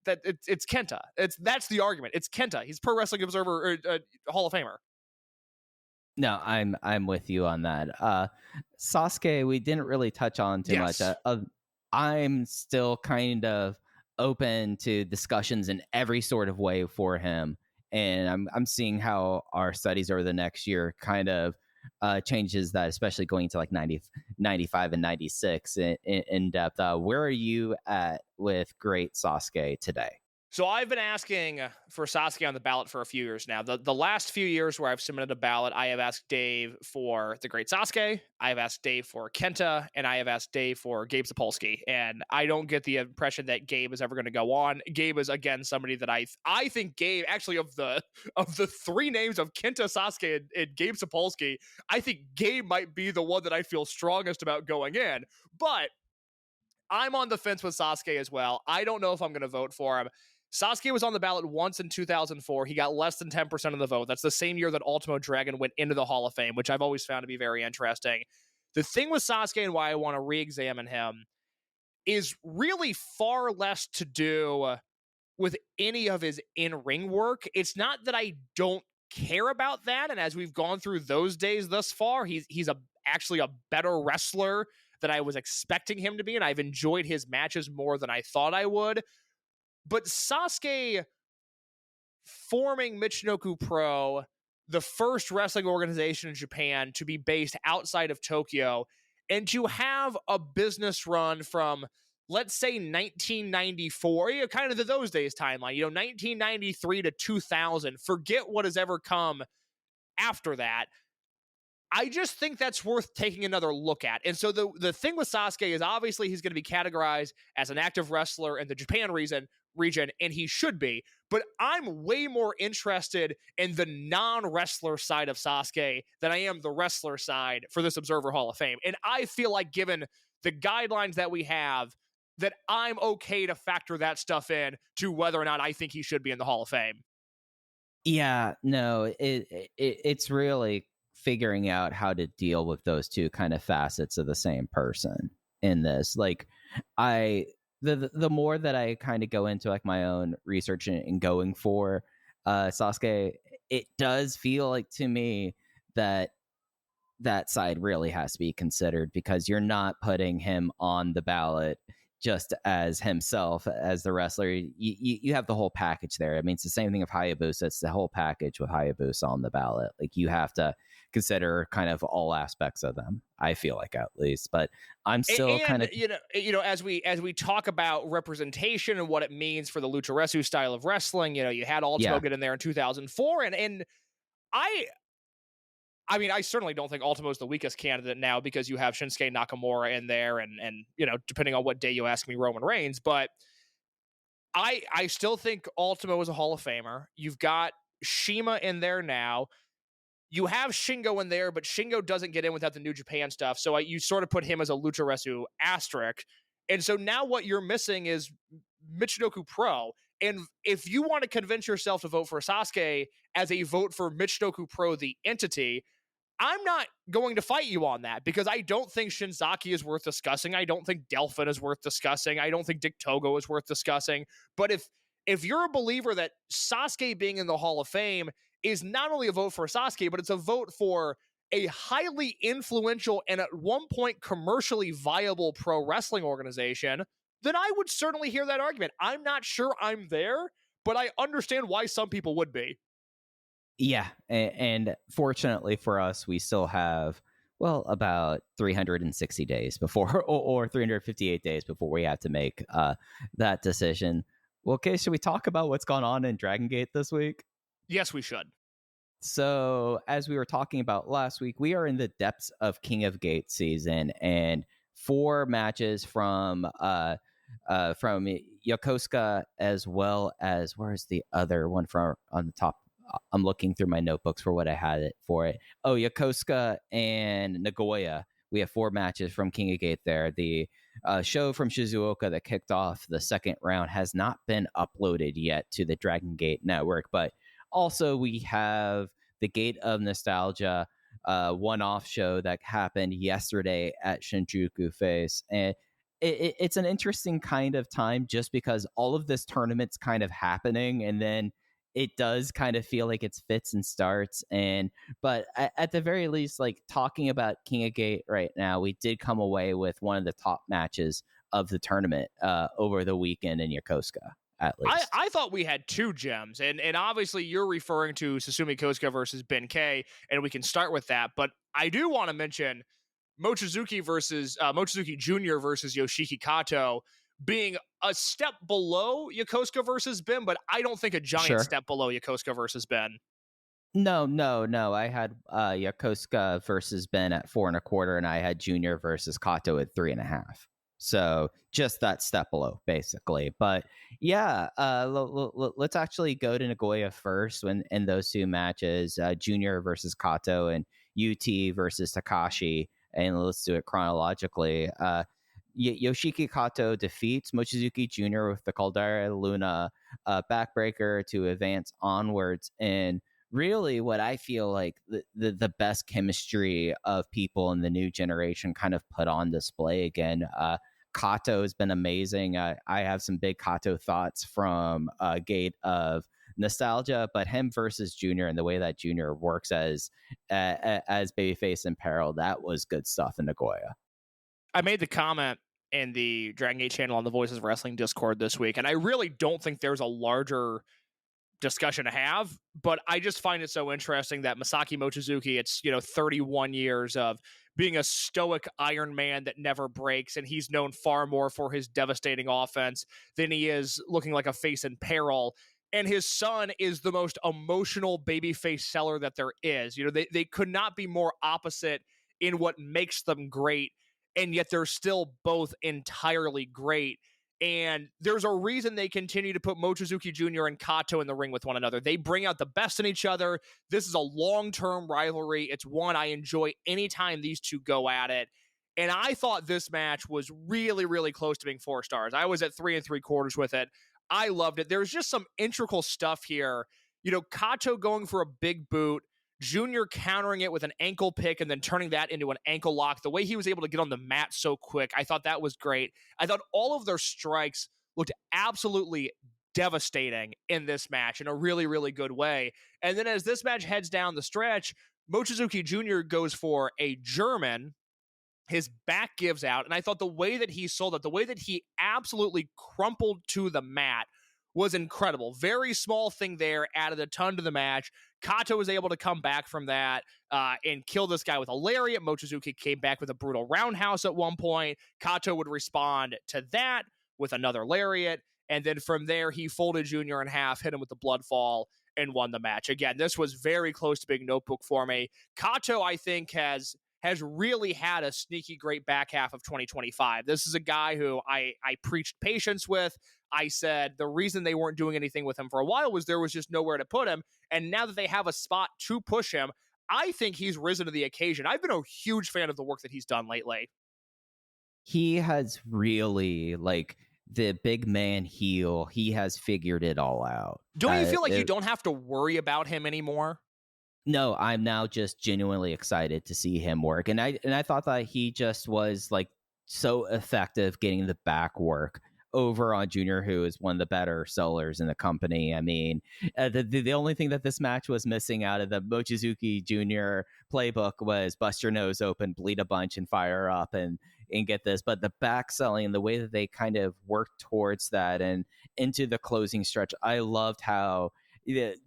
Speaker 6: that. It's Kenta. That's the argument. It's Kenta. He's Pro Wrestling Observer or Hall of Famer.
Speaker 5: No, I'm with you on that. Sasuke, we didn't really touch on too much. I'm still kind of open to discussions in every sort of way for him, and I'm seeing how our studies over the next year kind of changes that, especially going to like 90, 95 and 96 in depth. Where are you at with great Sasuke today?
Speaker 6: So I've been asking for Sasuke on the ballot for a few years now. The last few years where I've submitted a ballot, I have asked Dave for the great Sasuke, I have asked Dave for Kenta, and I have asked Dave for Gabe Sapolsky. And I don't get the impression that Gabe is ever going to go on. Gabe is, again, somebody that I think Gabe, actually, of the 3 names of Kenta, Sasuke, and Gabe Sapolsky, I think Gabe might be the one that I feel strongest about going in. But I'm on the fence with Sasuke as well. I don't know if I'm going to vote for him. Sasuke was on the ballot once in 2004. He got less than 10% of the vote. That's the same year that Ultimo Dragon went into the Hall of Fame, which I've always found to be very interesting. The thing with Sasuke and why I want to re-examine him is really far less to do with any of his in-ring work. It's not that I don't care about that, and as we've gone through those days thus far, he's actually a better wrestler than I was expecting him to be, and I've enjoyed his matches more than I thought I would. But Sasuke forming Michinoku Pro, the first wrestling organization in Japan to be based outside of Tokyo, and to have a business run from, let's say, 1994, kind of those days timeline, 1993 to 2000, forget what has ever come after that. I just think that's worth taking another look at. And so the thing with Sasuke is, obviously he's going to be categorized as an active wrestler in the Japan region, and he should be. But I'm way more interested in the non-wrestler side of Sasuke than I am the wrestler side for this Observer Hall of Fame. And I feel like, given the guidelines that we have, that I'm okay to factor that stuff in to whether or not I think he should be in the Hall of Fame.
Speaker 5: Yeah, no, it's really figuring out how to deal with those two kind of facets of the same person in this. Like, the more that I kind of go into like my own research and going for Sasuke, it does feel like to me that that side really has to be considered, because you're not putting him on the ballot just as himself as the wrestler. You have the whole package there. I mean, it's the same thing of Hayabusa. It's the whole package with Hayabusa on the ballot. Like, you have to consider kind of all aspects of them, I feel like, at least. But I'm still kind of,
Speaker 6: as we talk about representation and what it means for the Lucharesu style of wrestling, you had Ultimo get in there in 2004, and I mean, I certainly don't think Ultimo is the weakest candidate now, because you have Shinsuke Nakamura in there, and depending on what day you ask me, Roman Reigns. But I still think Ultimo is a Hall of Famer. You've got Shima in there now. You have Shingo in there, but Shingo doesn't get in without the New Japan stuff. So you sort of put him as a Lucharesu asterisk. And so now what you're missing is Michinoku Pro. And if you want to convince yourself to vote for Sasuke as a vote for Michinoku Pro, the entity, I'm not going to fight you on that, because I don't think Shinzaki is worth discussing. I don't think Delphin is worth discussing. I don't think Dick Togo is worth discussing. But if you're a believer that Sasuke being in the Hall of Fame is not only a vote for Sasuke, but it's a vote for a highly influential and at one point commercially viable pro wrestling organization, then I would certainly hear that argument. I'm not sure I'm there, but I understand why some people would be.
Speaker 5: Yeah, and fortunately for us, we still have, well, about 360 days before, or 358 days before we have to make that decision. Well, okay, should we talk about what's gone on in Dragongate this week?
Speaker 6: Yes, we should.
Speaker 5: So, as we were talking about last week, we are in the depths of King of Gate season, and 4 matches from Yokosuka, as well as, where's the other one from on the top? I'm looking through my notebooks for what I had it for it. Oh, Yokosuka and Nagoya. We have 4 matches from King of Gate there. The show from Shizuoka that kicked off the second round has not been uploaded yet to the Dragongate network, but also we have the Gate of Nostalgia one-off show that happened yesterday at Shinjuku Face. And it's an interesting kind of time, just because all of this tournament's kind of happening, and then it does kind of feel like it's fits and starts. But at the very least, like, talking about King of Gate right now, we did come away with one of the top matches of the tournament over the weekend in Yokosuka, at least.
Speaker 6: I thought we had 2 gems, and obviously you're referring to Susumu Kosuke versus Ben K, and we can start with that. But I do want to mention Mochizuki Jr. versus Yoshiki Kato being a step below Yokosuka versus Ben, but I don't think a giant step below Yokosuka versus Ben.
Speaker 5: No. I had Yokosuka versus Ben at 4.25, and I had Junior versus Kato at 3.5. So just that step below, basically. But yeah, let's actually go to Nagoya first. In those 2 matches, Junior versus Kato and UT versus Takashi, and let's do it chronologically. Yoshiki Kato defeats Mochizuki Jr. with the Caldera Luna backbreaker to advance onwards. And really what I feel like the best chemistry of people in the new generation kind of put on display again. Kato has been amazing. I have some big Kato thoughts from Gate of Nostalgia, but him versus Junior and the way that Junior works as babyface in peril, that was good stuff in Nagoya.
Speaker 6: I made the comment in the Dragongate channel on the Voices of Wrestling Discord this week, and I really don't think there's a larger discussion to have, but I just find it so interesting that Masaaki Mochizuki, it's 31 years of being a stoic Iron Man that never breaks, and he's known far more for his devastating offense than he is looking like a face in peril. And his son is the most emotional babyface seller that there is. They could not be more opposite in what makes them great, and yet they're still both entirely great. And there's a reason they continue to put Mochizuki Jr. and Kato in the ring with one another. They bring out the best in each other. This is a long-term rivalry. It's one I enjoy anytime these 2 go at it. And I thought this match was really, really close to being 4 stars. I was at 3 3/4 with it. I loved it. There's just some integral stuff here. Kato going for a big boot, Junior countering it with an ankle pick and then turning that into an ankle lock. The way he was able to get on the mat so quick, I thought that was great. I thought all of their strikes looked absolutely devastating in this match in a really, really good way. And then as this match heads down the stretch, Mochizuki Jr. goes for a German. His back gives out, and I thought the way that he sold it, the way that he absolutely crumpled to the mat was incredible. Very small thing there, added a ton to the match. Kato was able to come back from that and kill this guy with a lariat. Mochizuki came back with a brutal roundhouse at one point. Kato would respond to that with another lariat, and then from there, he folded Junior in half, hit him with the blood fall, and won the match. Again, this was very close to being notebook for me. Kato, I think, has really had a sneaky great back half of 2025. This is a guy who I preached patience with. I said the reason they weren't doing anything with him for a while was there was just nowhere to put him. And now that they have a spot to push him, I think he's risen to the occasion. I've been a huge fan of the work that he's done lately.
Speaker 5: He has really, like, the big man heel. He has figured it all out.
Speaker 6: Don't you feel like you don't have to worry about him anymore?
Speaker 5: No, I'm now just genuinely excited to see him work. And I thought that he just was, like, so effective getting the back work over on Junior, who is one of the better sellers in the company. I mean, the only thing that this match was missing out of the Mochizuki Jr. playbook was bust your nose open, bleed a bunch, and fire up and get this. But the back selling, the way that they kind of worked towards that and into the closing stretch, I loved how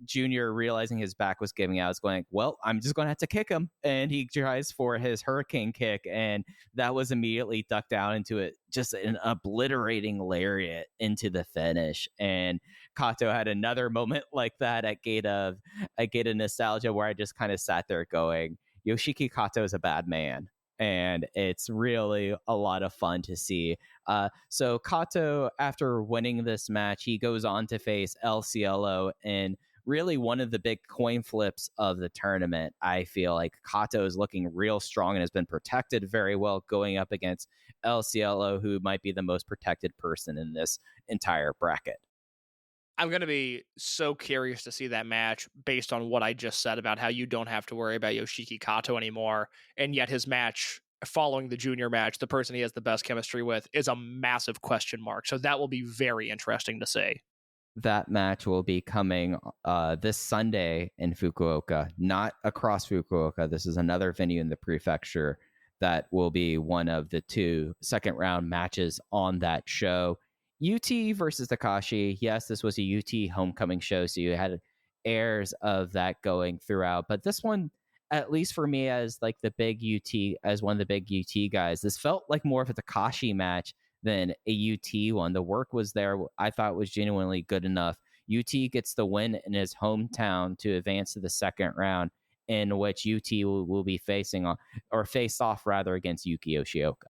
Speaker 5: Junior, realizing his back was giving out, is going, well, I'm just going to have to kick him. And he tries for his hurricane kick, and that was immediately ducked down into it, just an obliterating lariat into the finish. And Kato had another moment like that at Gate of Nostalgia, where I just kind of sat there going, Yoshiki Kato is a bad man. And it's really a lot of fun to see. So Kato, after winning this match, he goes on to face El Cielo in really one of the big coin flips of the tournament. I feel like Kato is looking real strong and has been protected very well going up against El Cielo, who might be the most protected person in this entire bracket.
Speaker 6: I'm going to be so curious to see that match based on what I just said about how you don't have to worry about Yoshiki Kato anymore. And yet his match following the Junior match, the person he has the best chemistry with, is a massive question mark. So that will be very interesting to see.
Speaker 5: That match will be coming this Sunday in Fukuoka, not across Fukuoka. This is another venue in the prefecture that will be one of the two second round matches on that show. UT versus Takashi. Yes, this was a UT homecoming show, so you had airs of that going throughout. But this one, at least for me as like the big UT, as one of the big UT guys, this felt like more of a Takashi match than a UT one. The work was there. I thought was genuinely good enough. UT gets the win in his hometown to advance to the second round, in which UT will be facing on, or face off rather, against Yuki Yoshioka.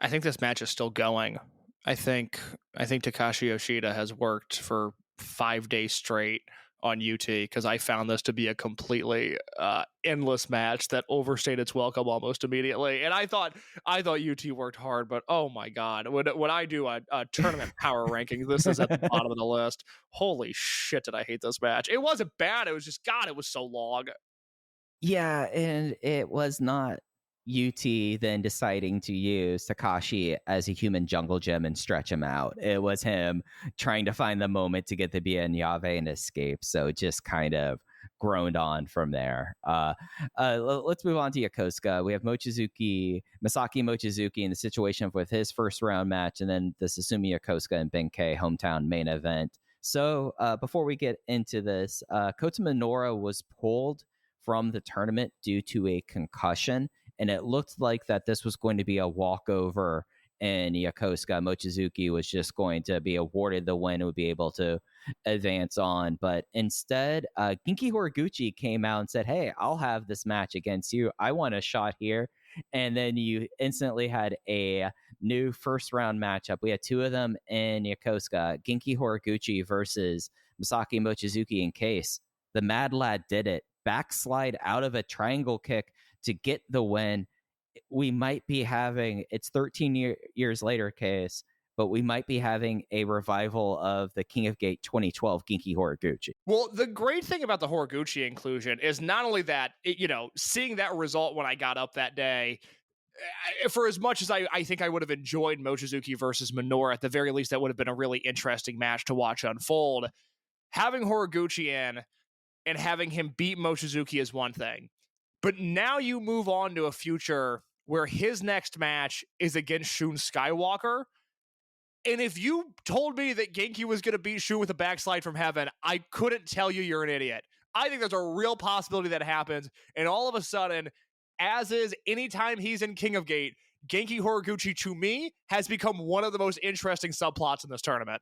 Speaker 6: I think this match is still going. I think Takashi Yoshida has worked for 5 days straight on UT, because I found this to be a completely endless match that overstayed its welcome almost immediately. And I thought UT worked hard, but oh my god, when I do a tournament power ranking, this is at the bottom of the list. Holy shit, did I hate this match? It wasn't bad. It was just, God, it was so long.
Speaker 5: Yeah, and it was not UT then deciding to use Takashi as a human jungle gym and stretch him out. It was him trying to find the moment to get the Bianyave and escape. So just kind of groaned on from there. Let's move on to Yokosuka. We have Masaaki Mochizuki in the situation with his first round match, and then the Susumu Yokosuka and Benkei hometown main event. So before we get into this, Kota Minoura was pulled from the tournament due to a concussion, and it looked like that this was going to be a walkover, and Yokosuka Mochizuki was just going to be awarded the win and would be able to advance on. But instead, Genki Horiguchi came out and said, hey, I'll have this match against you. I want a shot here. And then you instantly had a new first round matchup. We had two of them in Yokosuka, Genki Horiguchi versus Masaaki Mochizuki in case. The Mad Lad did it. Backslide out of a triangle kick to get the win. We might be having, it's 13 years later, Case, but we might be having a revival of the King of Gate 2012 Genki Horiguchi.
Speaker 6: Well, the great thing about the Horiguchi inclusion is not only that, seeing that result when I got up that day, for as much as I think I would have enjoyed Mochizuki versus Minoura, at the very least, that would have been a really interesting match to watch unfold. Having Horiguchi in, and having him beat Mochizuki is one thing. But now you move on to a future where his next match is against Shun Skywalker. And if you told me that Genki was going to beat Shun with a backslide from heaven, I couldn't tell you you're an idiot. I think there's a real possibility that happens. And all of a sudden, as is anytime he's in King of Gate, Genki Horiguchi, to me, has become one of the most interesting subplots in this tournament.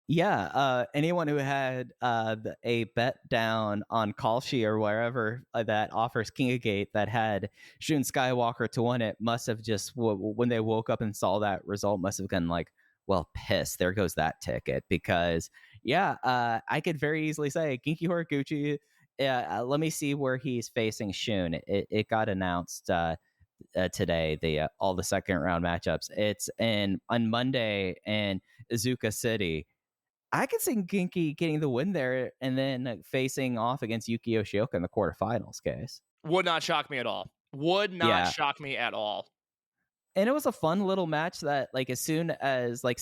Speaker 5: Yeah, anyone who had a bet down on Kalshi or wherever that offers King of Gate that had Shun Skywalker to win it must have just, when they woke up and saw that result, must have been like, well, piss, there goes that ticket. Because, I could very easily say, Genki Horiguchi, let me see where he's facing Shun. It got announced today, all the second round matchups. It's on Monday in Izuka City. I could see Genki getting the win there and then facing off against Yuki Yoshioka in the quarterfinals, case.
Speaker 6: Would not shock me at all. Would not shock me at all.
Speaker 5: And it was a fun little match that, like, as soon as, like,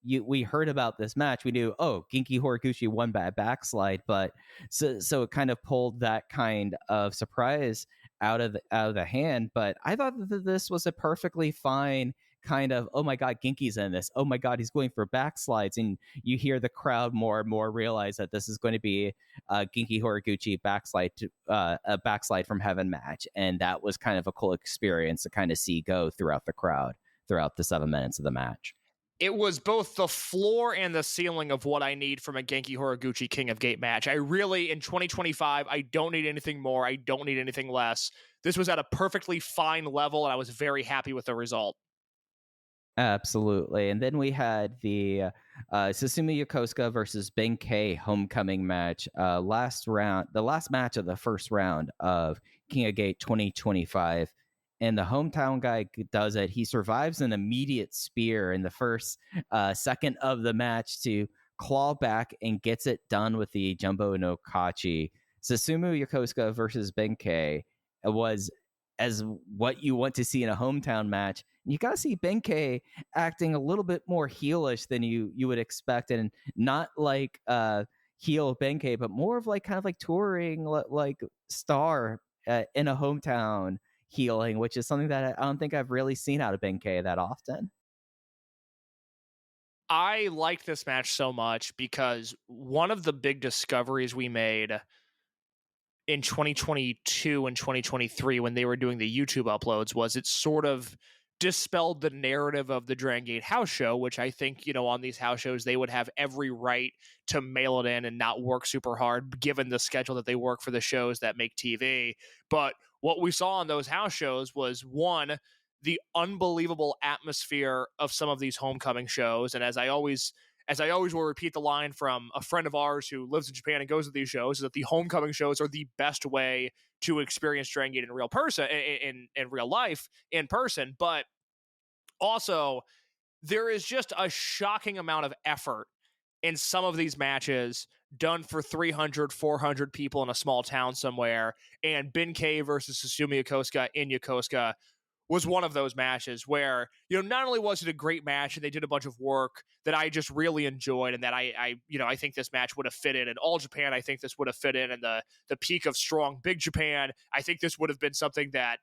Speaker 5: we heard about this match, we knew, oh, Genki Horiguchi won by a backslide, but so it kind of pulled that kind of surprise out of the hand. But I thought that this was a perfectly fine kind of, oh my god, Genki's in this, oh my god, he's going for backslides, and you hear the crowd more and more realize that this is going to be a Genki Horiguchi a backslide from heaven match. And that was kind of a cool experience to kind of see go throughout the crowd throughout the 7 minutes of the match.
Speaker 6: It was both the floor and the ceiling of what I need from a Genki Horiguchi King of Gate match. I really, in 2025, I don't need anything more. I don't need anything less. This was at a perfectly fine level, and I was very happy with the result.
Speaker 5: Absolutely. And then we had the Susumu Yokosuka versus Benkei homecoming match. The last match of the first round of King of Gate 2025. And the hometown guy does it. He survives an immediate spear in the first second of the match to claw back and gets it done with the Jumbo no Kachi. Susumu Yokosuka versus Benkei was as what you want to see in a hometown match. And you got to see Benkei acting a little bit more heelish than you would expect, and not like heel Benkei, but more of like kind of like touring like star in a hometown healing, which is something that I don't think I've really seen out of Benkei that often.
Speaker 6: I liked this match so much because one of the big discoveries we made in 2022 and 2023 when they were doing the YouTube uploads was it sort of dispelled the narrative of the Dragongate house show, which I think, on these house shows, they would have every right to mail it in and not work super hard given the schedule that they work for the shows that make TV. But what we saw on those house shows was, one, the unbelievable atmosphere of some of these homecoming shows. And as I always will repeat the line from a friend of ours who lives in Japan and goes to these shows, is that the homecoming shows are the best way to experience Dragongate in real person, in real life, in person. But also, there is just a shocking amount of effort in some of these matches done for 300, 400 people in a small town somewhere. And Benkei versus Susumu Yokosuka in Yokosuka was one of those matches where, not only was it a great match and they did a bunch of work that I just really enjoyed, and that I think this match would have fit in All Japan. I think this would have fit in the peak of strong Big Japan. I think this would have been something that,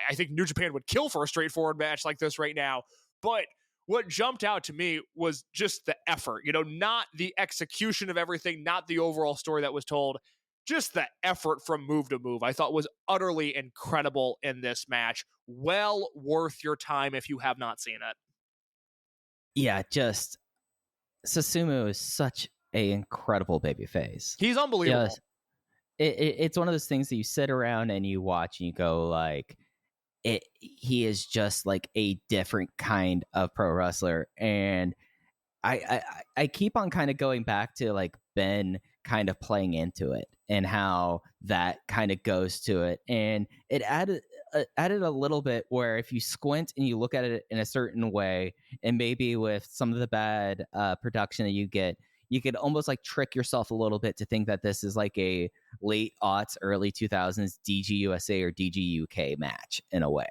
Speaker 6: I think New Japan would kill for a straightforward match like this right now. But what jumped out to me was just the effort, not the execution of everything, not the overall story that was told. Just the effort from move to move, I thought was utterly incredible in this match. Well worth your time if you have not seen it.
Speaker 5: Yeah, just Susumu is such an incredible babyface.
Speaker 6: He's unbelievable.
Speaker 5: Just, it's one of those things that you sit around and you watch and you go like, he is just like a different kind of pro wrestler. And I keep on kind of going back to like Ben kind of playing into it and how that kind of goes to it, and it added a little bit where if you squint and you look at it in a certain way, and maybe with some of the bad production that you get, you could almost like trick yourself a little bit to think that this is like a late aughts, early 2000s DG USA or DG UK match in a way.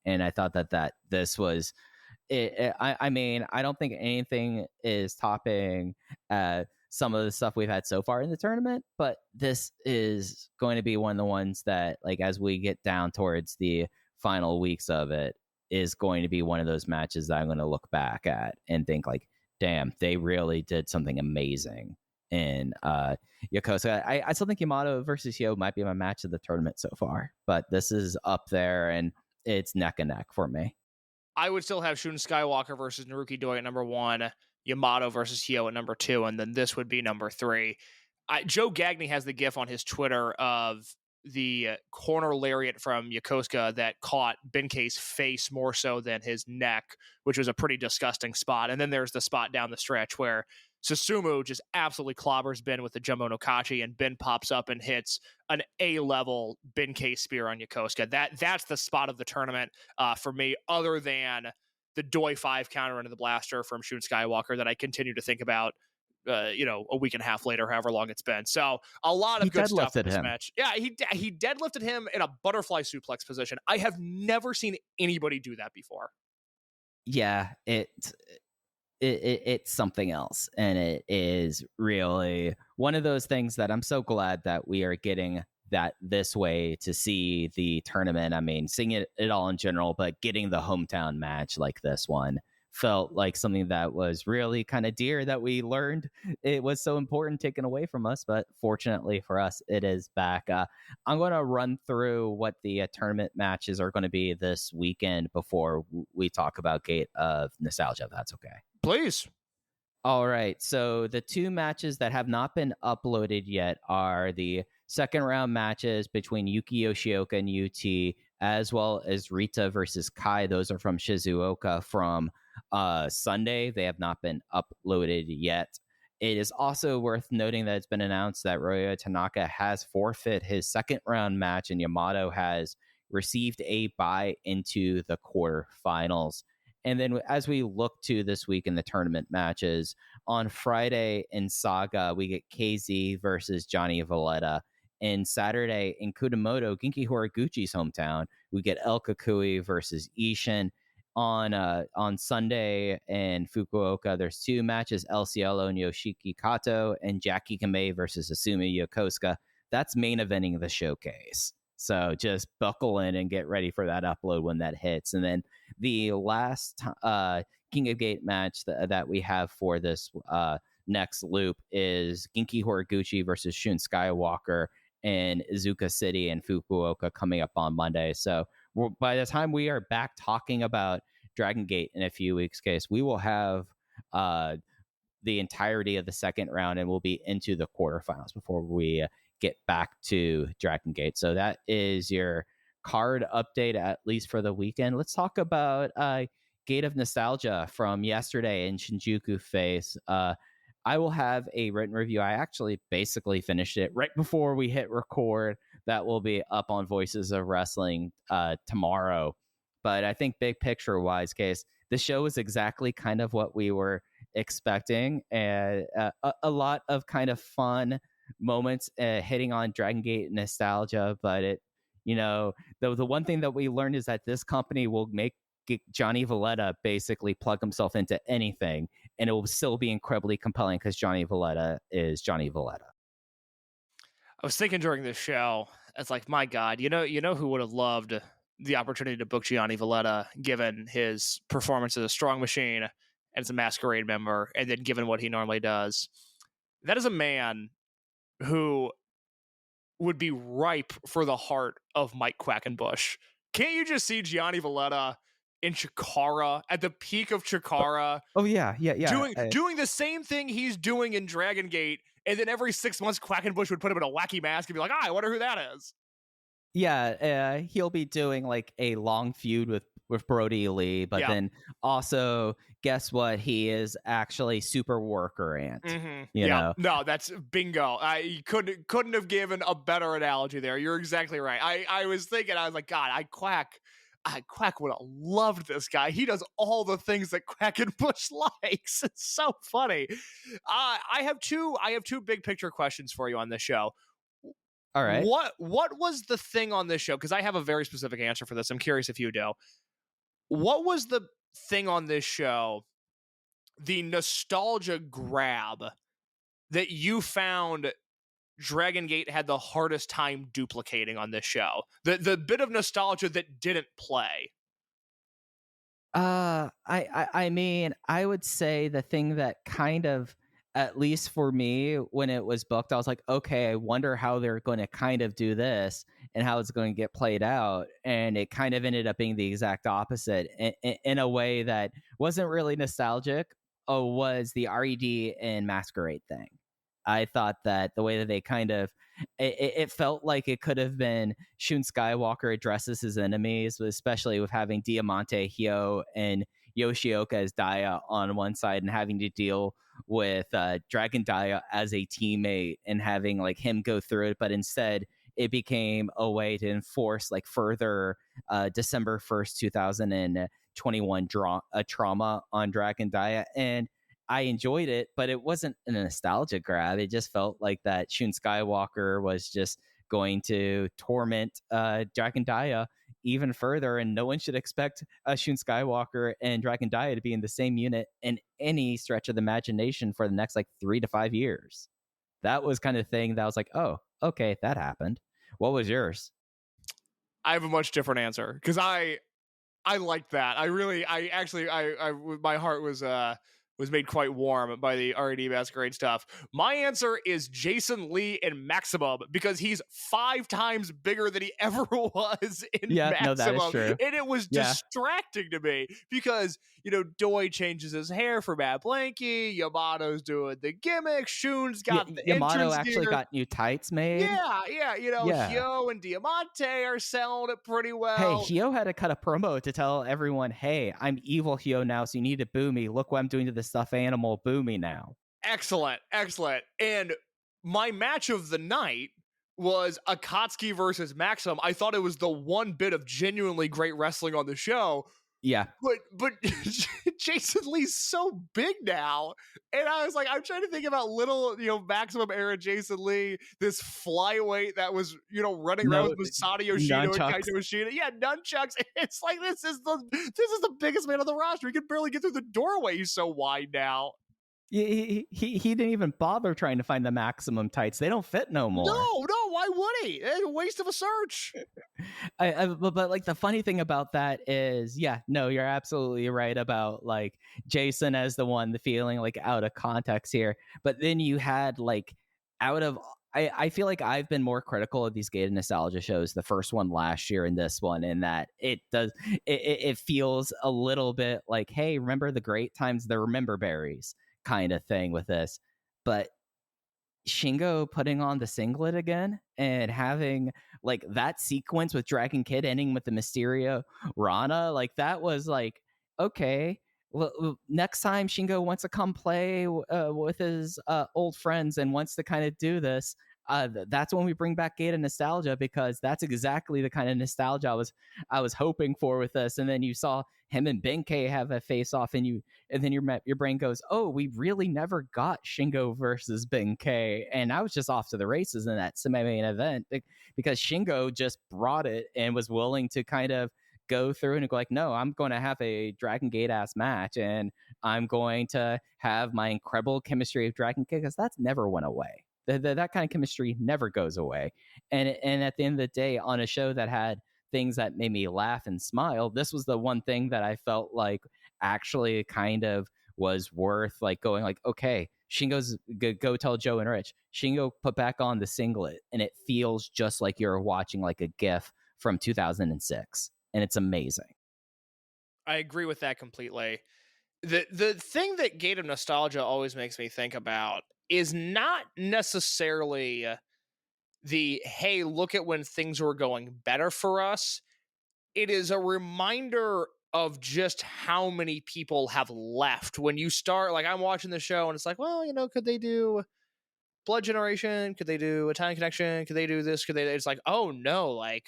Speaker 5: And I thought that this was I mean, I don't think anything is topping some of the stuff we've had so far in the tournament, but this is going to be one of the ones that, like, as we get down towards the final weeks of it, is going to be one of those matches that I'm going to look back at and think like, damn, they really did something amazing in Yokosuka. I still think Yamato versus Hyo might be my match of the tournament so far, but this is up there and it's neck and neck for me.
Speaker 6: I would still have Shun Skywalker versus Naruki Doi at number 1, Yamato versus Hyo at number 2, and then this would be number 3. Joe Gagney has the gif on his Twitter of the corner lariat from Yokosuka that caught Benkei's face more so than his neck, which was a pretty disgusting spot. And then there's the spot down the stretch where Susumu just absolutely clobbers Ben with the Jumbo no Kachi, and Ben pops up and hits an A-level Benkei spear on Yokosuka. That's the spot of the tournament for me, other than the Doi 5 counter into the blaster from Shun Skywalker that I continue to think about a week and a half later, however long it's been. So a lot of good stuff in this match. Yeah, he deadlifted him in a butterfly suplex position. I have never seen anybody do that before.
Speaker 5: Yeah, it's something else, and it is really one of those things that I'm so glad that we are getting that this way to see the tournament. I mean, seeing it all in general, but getting the hometown match like this one felt like something that was really kind of dear, that we learned it was so important taken away from us, but fortunately for us, it is back. I'm going to run through what the tournament matches are going to be this weekend before we talk about Gate of Nostalgia, if that's okay.
Speaker 6: Please.
Speaker 5: All right, so the 2 matches that have not been uploaded yet are the second round matches between Yuki Yoshioka and UT, as well as Rita versus Kai. Those are from Shizuoka from Sunday. They have not been uploaded yet. It is also worth noting that it's been announced that Ryoya Tanaka has forfeit his second round match, and Yamato has received a bye into the quarterfinals. And then as we look to this week in the tournament matches, on Friday in Saga, we get KZ versus Johnny Valletta. And Saturday in Kudamoto, Genki Horiguchi's hometown, we get El Kakui versus Ishin. On Sunday in Fukuoka, there's 2 matches, El Cielo and Yoshiki Kato, and Jackie Kamei versus Asumi Yokosuka. That's main eventing the showcase. So just buckle in and get ready for that upload when that hits. And then the last King of Gate match that we have for this next loop is Genki Horiguchi versus Shun Skywalker in Izuka City and Fukuoka coming up on Monday. So by the time we are back talking about Dragongate in a few weeks, case, we will have the entirety of the second round and we'll be into the quarterfinals before we get back to Dragongate. So that is your card update, at least for the weekend. Let's talk about Gate of Nostalgia from yesterday in Shinjuku Face. I will have a written review. I actually basically finished it right before we hit record. That will be up on Voices of Wrestling tomorrow. But I think big picture wise, case, the show is exactly kind of what we were expecting, and a lot of kind of fun moments hitting on Dragongate nostalgia. But it, the one thing that we learned is that this company will make Johnny Valletta basically plug himself into anything, and it will still be incredibly compelling because Johnny Valletta is Johnny Valletta.
Speaker 6: I was thinking during this show, it's like, my God, you know who would have loved the opportunity to book Gianni Valletta, given his performance as a Strong Machine and as a Masquerade member, and then given what he normally does. That is a man who would be ripe for the heart of Mike Quackenbush. Can't you just see Gianni Valletta in Chikara, at the peak of Chikara?
Speaker 5: Oh yeah.
Speaker 6: Doing the same thing he's doing in Dragongate, and then every 6 months Quackenbush would put him in a wacky mask and be like, I wonder who that is.
Speaker 5: Yeah, he'll be doing like a long feud with Brody Lee, but then also, guess what? He is actually Super Worker Ant.
Speaker 6: Mm-hmm.
Speaker 5: You know?
Speaker 6: No, that's bingo. I couldn't have given a better analogy there. You're exactly right. I was thinking, I was like, God, Quack would have loved this guy. He does all the things that Quackenbush likes. It's so funny. I have two big picture questions for you on this show.
Speaker 5: All right.
Speaker 6: What was the thing on this show? Because I have a very specific answer for this. I'm curious if you do. What was the thing on this show, the nostalgia grab, that you found Dragongate had the hardest time duplicating on this show? The bit of nostalgia that didn't play.
Speaker 5: I mean, I would say the thing that kind of, at least for me, when it was booked, I was like, okay, I wonder how they're going to kind of do this and how it's going to get played out. And it kind of ended up being the exact opposite in a way that wasn't really nostalgic. Was the RED and Masquerade thing. I thought that the way that they kind of, it felt like it could have been Shun Skywalker addresses his enemies, especially with having Diamante, Hyo, and Yoshioka as Daya on one side and having to deal with Dragon Daya as a teammate and having like him go through it. But instead, it became a way to enforce like further December 1st, 2021 trauma on Dragon Daya. And I enjoyed it, but it wasn't a nostalgia grab. It just felt like that Shun Skywalker was just going to torment Dragon Daya even further, and no one should expect Shun Skywalker and Dragon Daya to be in the same unit in any stretch of the imagination for the next like 3 to 5 years. That was kind of thing that I was like, oh, okay, that happened. What was yours?
Speaker 6: I have a much different answer because I like that. My heart was made quite warm by the RED Masquerade stuff. My answer is Jason Lee in Maximum because he's 5 times bigger than he ever was in Maximum.
Speaker 5: No, that is true.
Speaker 6: And it was distracting to me because, Doi changes his hair for Matt Blanky, Yamato's doing the gimmick, Shun's got the
Speaker 5: Yamato
Speaker 6: entrance
Speaker 5: actually
Speaker 6: gear.
Speaker 5: got new tights made.
Speaker 6: Yeah. Hyo and Diamante are selling it pretty well.
Speaker 5: Hey, Hyo had to cut a promo to tell everyone, hey, I'm evil Hyo now, so you need to boo me. Look what I'm doing to the stuffed animal. Boo me now.
Speaker 6: Excellent. And my match of the night was Akatsuki versus Maxim. I thought it was the one bit of genuinely great wrestling on the show.
Speaker 5: Yeah.
Speaker 6: But Jason Lee's so big now. And I was like, I'm trying to think about little, Maximum era Jason Lee, this flyweight that was, running around with Masato Yoshino and Kaito Ishida. Yeah, nunchucks. It's like this is the biggest man on the roster. He can barely get through the doorway. He's so wide now.
Speaker 5: He didn't even bother trying to find the Maximum tights. They don't fit no more.
Speaker 6: No, why would he? It's a waste of a search.
Speaker 5: But like the funny thing about that is, you're absolutely right about like Jason as the one, the feeling like out of context here. But then you had like I feel like I've been more critical of these gated nostalgia shows, the first one last year and this one, in that it feels a little bit like, hey, remember the great times, the remember berries kind of thing with this. But Shingo putting on the singlet again and having like that sequence with Dragon Kid ending with the Mysterio Rana, like that was like, okay, well, next time Shingo wants to come play with his old friends and wants to kind of do this, that's when we bring back gated nostalgia, because that's exactly the kind of nostalgia I was hoping for with this. And then you saw him and Benkei have a face off, and then your brain goes, oh, we really never got Shingo versus Benkei, and I was just off to the races in that semi-main event because Shingo just brought it and was willing to kind of go through and go like, no, I'm going to have a Dragon Gate ass match, and I'm going to have my incredible chemistry of Dragon Gate, because that's never went away. That kind of chemistry never goes away. And at the end of the day, on a show that had things that made me laugh and smile, this was the one thing that I felt like actually kind of was worth like going like, okay, Shingo's go tell Joe and Rich, Shingo put back on the singlet, and it feels just like you're watching like a GIF from 2006, and it's amazing.
Speaker 6: I agree with that completely. The thing that Gate of Nostalgia always makes me think about is not necessarily the, hey, look at when things were going better for us. It is a reminder of just how many people have left. When you start, like, I'm watching the show and it's like, well, could they do Blood Generation? Could they do Italian Connection? Could they do this? It's like, oh no, like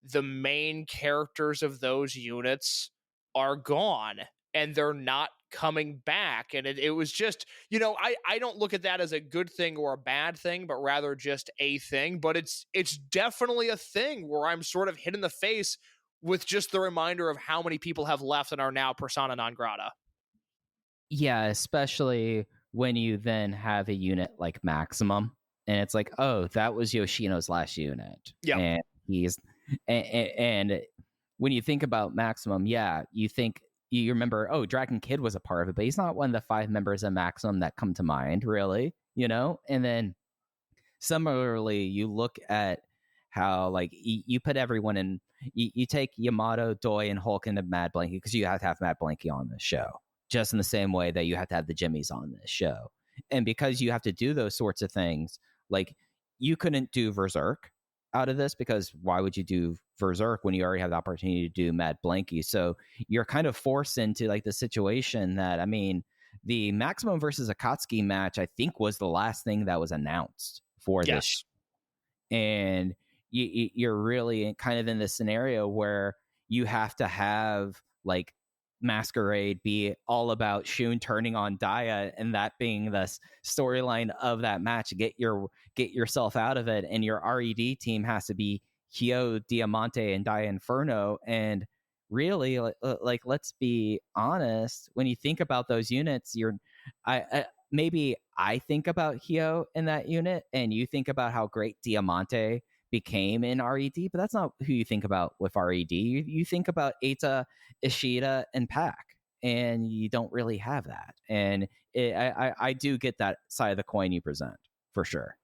Speaker 6: the main characters of those units are gone and they're not coming back. And it was just, I don't look at that as a good thing or a bad thing, but rather just a thing. But it's definitely a thing where I'm sort of hit in the face with just the reminder of how many people have left and are now persona non grata.
Speaker 5: Yeah, especially when you then have a unit like Maximum, and it's like, oh, that was Yoshino's last unit,
Speaker 6: Yeah.
Speaker 5: and he's and when you think about Maximum, yeah, you remember, oh, Dragon Kid was a part of it, but he's not one of the 5 members of Maximum that come to mind, really, And then similarly, you look at how like you put everyone in, you take Yamato, Doi, and Hulk into Mad Blanky because you have to have Mad Blanky on this show, just in the same way that you have to have the Jimmies on this show. And because you have to do those sorts of things, like you couldn't do Berserk out of this, because why would you do Berserk when you already have the opportunity to do Mad Blanky? So you're kind of forced into like the situation that, I mean, the Maximum versus Akatsuki match, I think, was the last thing that was announced for this. And you're really kind of in this scenario where you have to have like Masquerade be all about Shun turning on Daya, and that being the storyline of that match. Get yourself out of it, and your RED team has to be Hyo, Diamante, and Daya Inferno. And really, like let's be honest, when you think about those units, maybe I think about Hyo in that unit, and you think about how great Diamante became in RED, but that's not who you think about with RED. You think about Eita, Ishida, and Pac, and you don't really have that. And I do get that side of the coin you present, for sure.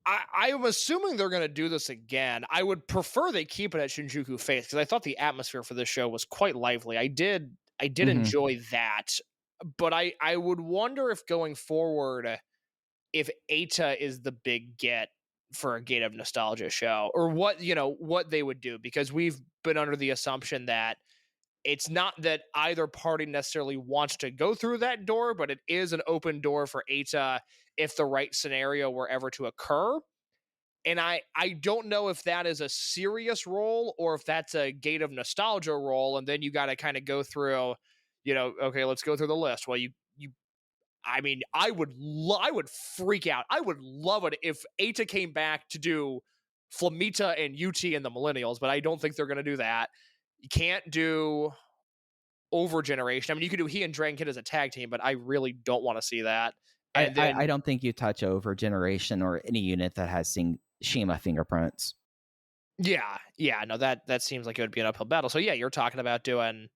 Speaker 6: I'm assuming they're going to do this again. I would prefer they keep it at Shinjuku Face, because I thought the atmosphere for this show was quite lively. I did enjoy that, but I would wonder if going forward, if Eita is the big get for a Gate of Nostalgia show, or what they would do, because we've been under the assumption that it's not that either party necessarily wants to go through that door, but it is an open door for Eita if the right scenario were ever to occur. And I don't know if that is a serious role or if that's a Gate of Nostalgia role, and then you got to kind of go through, okay, let's go through the list. Well, I mean, I would freak out. I would love it if Eita came back to do Flamita and UT and the Millennials, but I don't think they're going to do that. You can't do Over Generation. I mean, you could do he and Dragon Kid as a tag team, but I really don't want to see that. And
Speaker 5: I don't think you touch Over Generation or any unit that has Shima fingerprints.
Speaker 6: Yeah, no, that seems like it would be an uphill battle. So yeah, you're talking about doing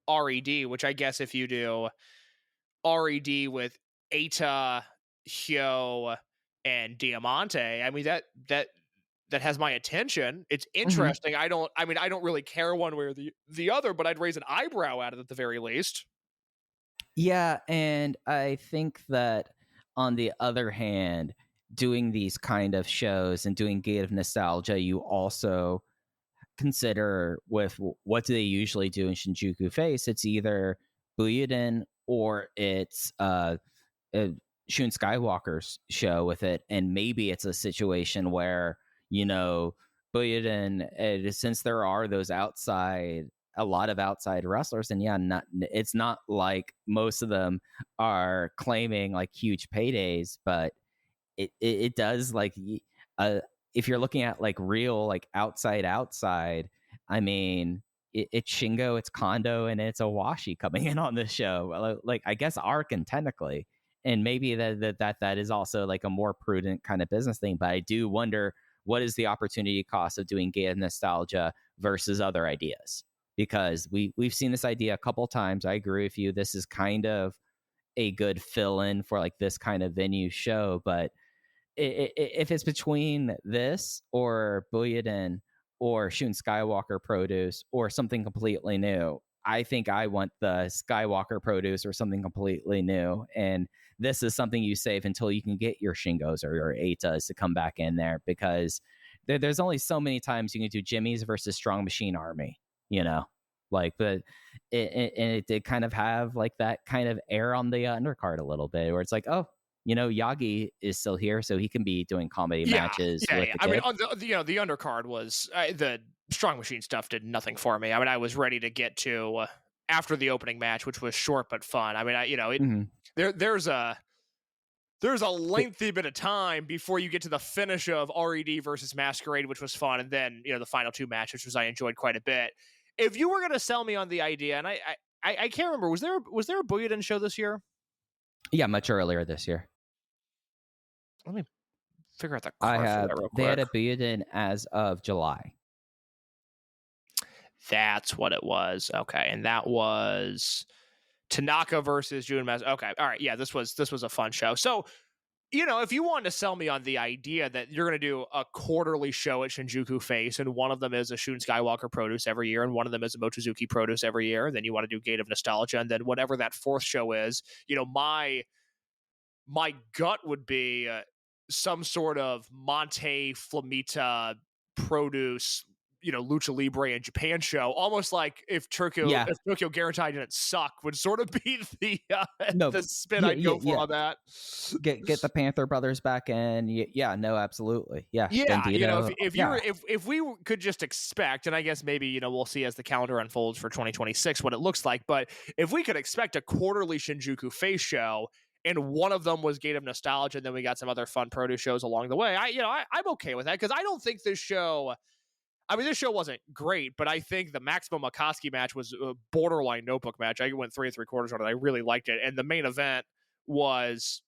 Speaker 6: RED, which I guess if you do RED with Eita, Hyo, and Diamante, I mean that has my attention. It's interesting. Mm-hmm. I don't really care one way or the other, but I'd raise an eyebrow at it at the very least.
Speaker 5: Yeah, and I think that on the other hand, doing these kind of shows and doing Gate of Nostalgia, you also consider with what do they usually do in Shinjuku Face? It's either Buyuden or it's Shun Skywalker's show with it, and maybe it's a situation where Buyuden, since there are a lot of outside wrestlers, and it's not like most of them are claiming like huge paydays, but it does like if you're looking at like real like outside, I mean, it's Shingo, it's Kondo, and it's Owashi coming in on this show. Like I guess Arkin technically, and maybe that is also like a more prudent kind of business thing. But I do wonder, what is the opportunity cost of doing Gate of Nostalgia versus other ideas? Because we've seen this idea a couple times. I agree with you. This is kind of a good fill-in for like this kind of venue show. But if it's between this or Buyuden or Shun Skywalker produce or something completely new, I think I want the Skywalker produce or something completely new. And this is something you save until you can get your Shingos or your Eitas to come back in there, because there's only so many times you can do Jimmy's versus Strong Machine Army, like, but it did kind of have like that kind of air on the undercard a little bit, where it's like, oh, Yagi is still here, so he can be doing comedy matches.
Speaker 6: Yeah. I mean, the undercard was the Strong Machine stuff did nothing for me. I mean, I was ready to get to after the opening match, which was short but fun. I mean, there's a lengthy bit of time before you get to the finish of RED versus Masquerade, which was fun, and then the final two matches, which I enjoyed quite a bit. If you were going to sell me on the idea, and I can't remember, was there a Buyuden show this year?
Speaker 5: Yeah, much earlier this year.
Speaker 6: Let me figure out the
Speaker 5: I
Speaker 6: card for
Speaker 5: have.
Speaker 6: that real
Speaker 5: They had
Speaker 6: quick.
Speaker 5: a Buiden as of July.
Speaker 6: That's what it was. Okay, and that was Tanaka versus Jun Mas. Okay, all right, yeah, this was a fun show. So, if you wanted to sell me on the idea that you're going to do a quarterly show at Shinjuku Face, and one of them is a Shun Skywalker produce every year, and one of them is a Mochizuki produce every year, then you want to do Gate of Nostalgia, and then whatever that fourth show is, my gut would be some sort of Monte Flamita produce, Lucha Libre and Japan show, almost like if Tokyo Garantai didn't suck, would sort of be the the spin I'd go for on that.
Speaker 5: Get the Panther brothers back in. Yeah, no, absolutely. Yeah,
Speaker 6: Bandito. If we could just expect, and I guess maybe we'll see as the calendar unfolds for 2026 what it looks like, but if we could expect a quarterly Shinjuku Face show, and one of them was Gate of Nostalgia, and then we got some other fun produce shows along the way, I'm okay with that, because I don't think this show. I mean, this show wasn't great, but I think the Maximo Makoski match was a borderline notebook match. I went 3 3/4 on it. I really liked it. And the main event was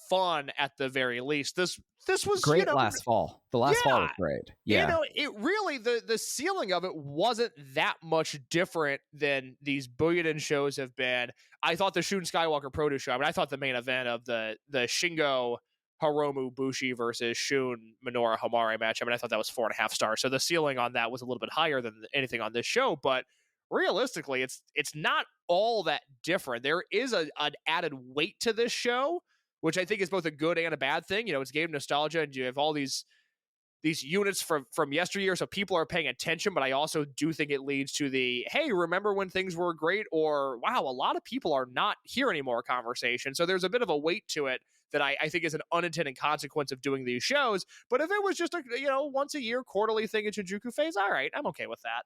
Speaker 6: fun at the very least. This was
Speaker 5: great last fall. The last fall was great. Yeah.
Speaker 6: It really, the ceiling of it wasn't that much different than these Buyoden shows have been. I thought the Shun Skywalker produce show, I thought the main event of the Shingo Hiromu Bushi versus Shun Minoru Hamare match, I thought that was 4.5 stars. So the ceiling on that was a little bit higher than anything on this show, but realistically, it's not all that different. There is an added weight to this show, which I think is both a good and a bad thing. It's Game of Nostalgia, and you have all these units from yesteryear, so people are paying attention, but I also do think it leads to the, hey, remember when things were great, or wow, a lot of people are not here anymore conversation. So there's a bit of a weight to it that I think is an unintended consequence of doing these shows. But if it was just a once a year quarterly thing at Shinjuku Phase, all right, I'm okay with that.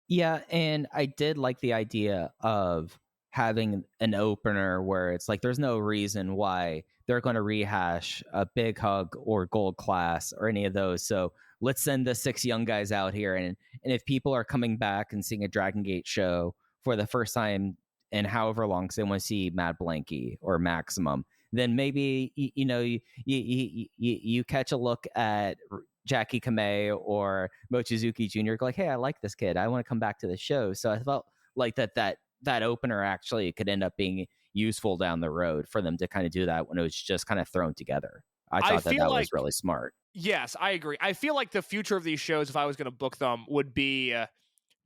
Speaker 5: Yeah, and I did like the idea of having an opener where it's like there's no reason why they're going to rehash a Big Hug or Gold Class or any of those. So let's send the 6 young guys out here, and if people are coming back and seeing a Dragongate show for the first time in however long, because they want to see Mad Blanky or Maximum, then maybe you catch a look at Jackie Kamei or Mochizuki Jr. You're like, hey, I like this kid, I want to come back to the show. So I felt like that opener actually could end up being useful down the road for them to kind of do that when it was just kind of thrown together. I thought that was really smart.
Speaker 6: Yes, I agree. I feel like the future of these shows, if I was going to book them, would be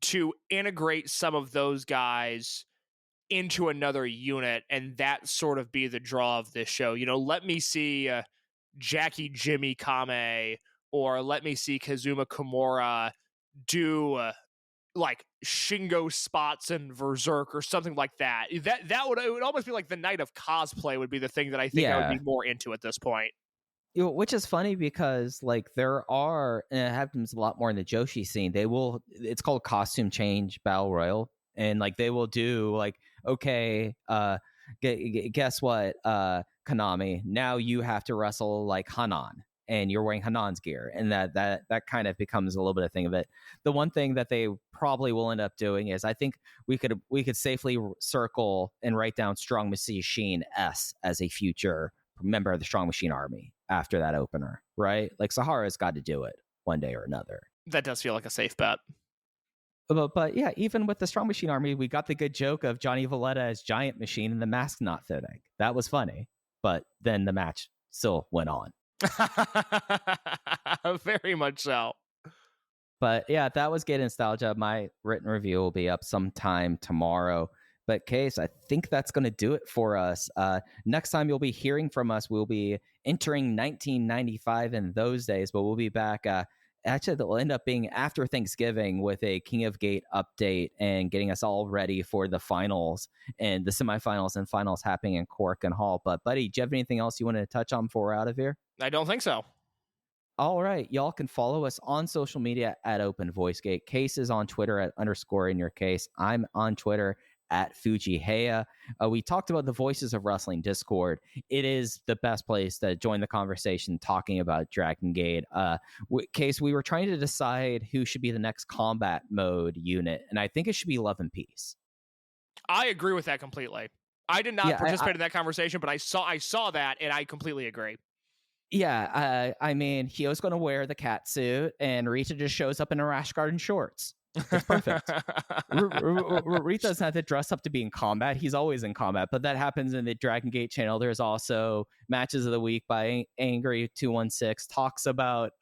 Speaker 6: to integrate some of those guys into another unit, and that sort of be the draw of this show. Let me see Jackie Jimmy Kame, or let me see Kazuma Kimura do like Shingo spots and Berserk or something like that. It would almost be like the night of cosplay would be the thing that I think I would be more into at this point.
Speaker 5: Which is funny because like there are, and it happens a lot more in the Joshi scene, it's called Costume Change Battle Royal, and like they will do like, okay, guess what, Konami, now you have to wrestle like Hanan, and you're wearing Hanan's gear, and that kind of becomes a little bit of thing of it. The one thing that they probably will end up doing is I think we could safely circle and write down Strong Machine S as a future member of the Strong Machine Army after that opener, right? Like Sahara's got to do it one day or another.
Speaker 6: That does feel like a safe bet.
Speaker 5: But yeah, even with the Strong Machine Army, we got the good joke of Johnny Valletta as Giant Machine and the mask not fitting. That was funny, but then the match still went on.
Speaker 6: Very much so.
Speaker 5: But yeah, that was Gate Nostalgia. My written review will be up sometime tomorrow. But Case, I think that's going to do it for us. Next time you'll be hearing from us, we'll be entering 1995 in those days, but we'll be back. Actually, it'll end up being after Thanksgiving with a King of Gate update and getting us all ready for the finals and the semifinals and finals happening in Cork and Hall. But buddy, do you have anything else you want to touch on before we're out of here?
Speaker 6: I don't think so.
Speaker 5: All right. Y'all can follow us on social media at Open VoiceGate. Case is on Twitter at _InYourCase. I'm on Twitter at Fujiheya. We talked about the Voices of Wrestling Discord. It is the best place to join the conversation talking about Dragongate. Case, we were trying to decide who should be the next combat mode unit, and I think it should be Love and Peace.
Speaker 6: I agree with that completely. I did not participate in that conversation, but I saw that, and I completely agree.
Speaker 5: Yeah, I mean, Hyo's going to wear the cat suit, and Rita just shows up in a rash guard and shorts. It's perfect. Rita doesn't have to dress up to be in combat. He's always in combat, but that happens in the Dragongate channel. There's also Matches of the Week by Angry216, talks about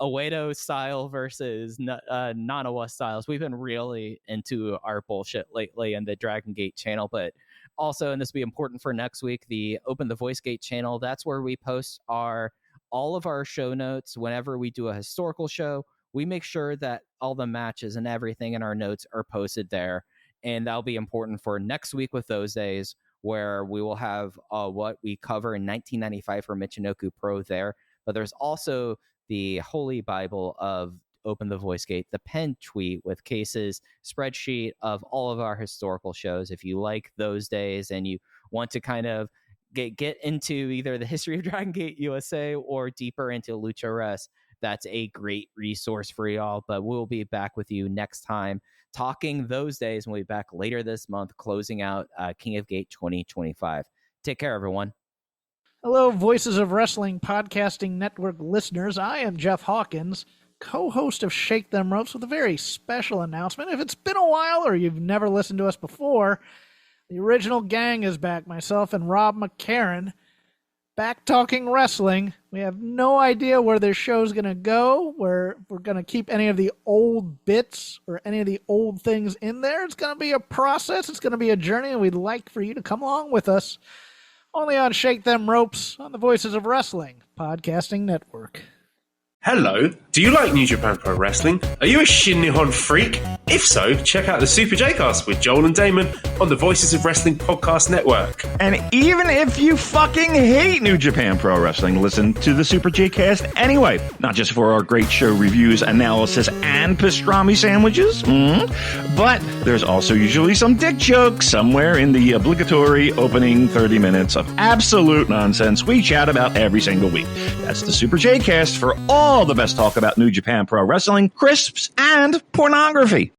Speaker 5: Uedo style versus Nanawa styles. We've been really into our bullshit lately in the Dragongate channel, but also, and this will be important for next week, the Open the Voice Gate channel. That's where we post all of our show notes whenever we do a historical show. We make sure that all the matches and everything in our notes are posted there. And that'll be important for next week with those days, where we will have what we cover in 1995 for Michinoku Pro there. But there's also the Holy Bible of Open the Voice Gate, the pen tweet with Case's spreadsheet of all of our historical shows. If you like those days and you want to kind of get into either the history of Dragon Gate USA or deeper into Lucha Res, that's a great resource for y'all. But we'll be back with you next time talking those days, and we'll be back later this month closing out King of Gate 2025. Take care, everyone.
Speaker 1: Hello, Voices of Wrestling Podcasting Network listeners. I am Jeff Hawkins, co-host of Shake Them Ropes, with a very special announcement. If it's been a while or you've never listened to us before, the original gang is back. Myself and Rob McCarran, back talking wrestling. We have no idea where this show's going to go, where we're going to keep any of the old bits or any of the old things in there. It's going to be a process. It's going to be a journey, and we'd like for you to come along with us. Only on Shake Them Ropes on the Voices of Wrestling Podcasting Network.
Speaker 7: Hello, do you like New Japan Pro Wrestling? Are you a Shin Nihon freak? If so, check out the Super J-Cast with Joel and Damon on the Voices of Wrestling Podcast Network.
Speaker 8: And even if you fucking hate New Japan Pro Wrestling, listen to the Super J-Cast anyway. Not just for our great show reviews, analysis, and pastrami sandwiches, but there's also usually some dick jokes somewhere in the obligatory opening 30 minutes of absolute nonsense we chat about every single week. That's the Super J-Cast for all the best talk about New Japan Pro Wrestling, crisps, and pornography.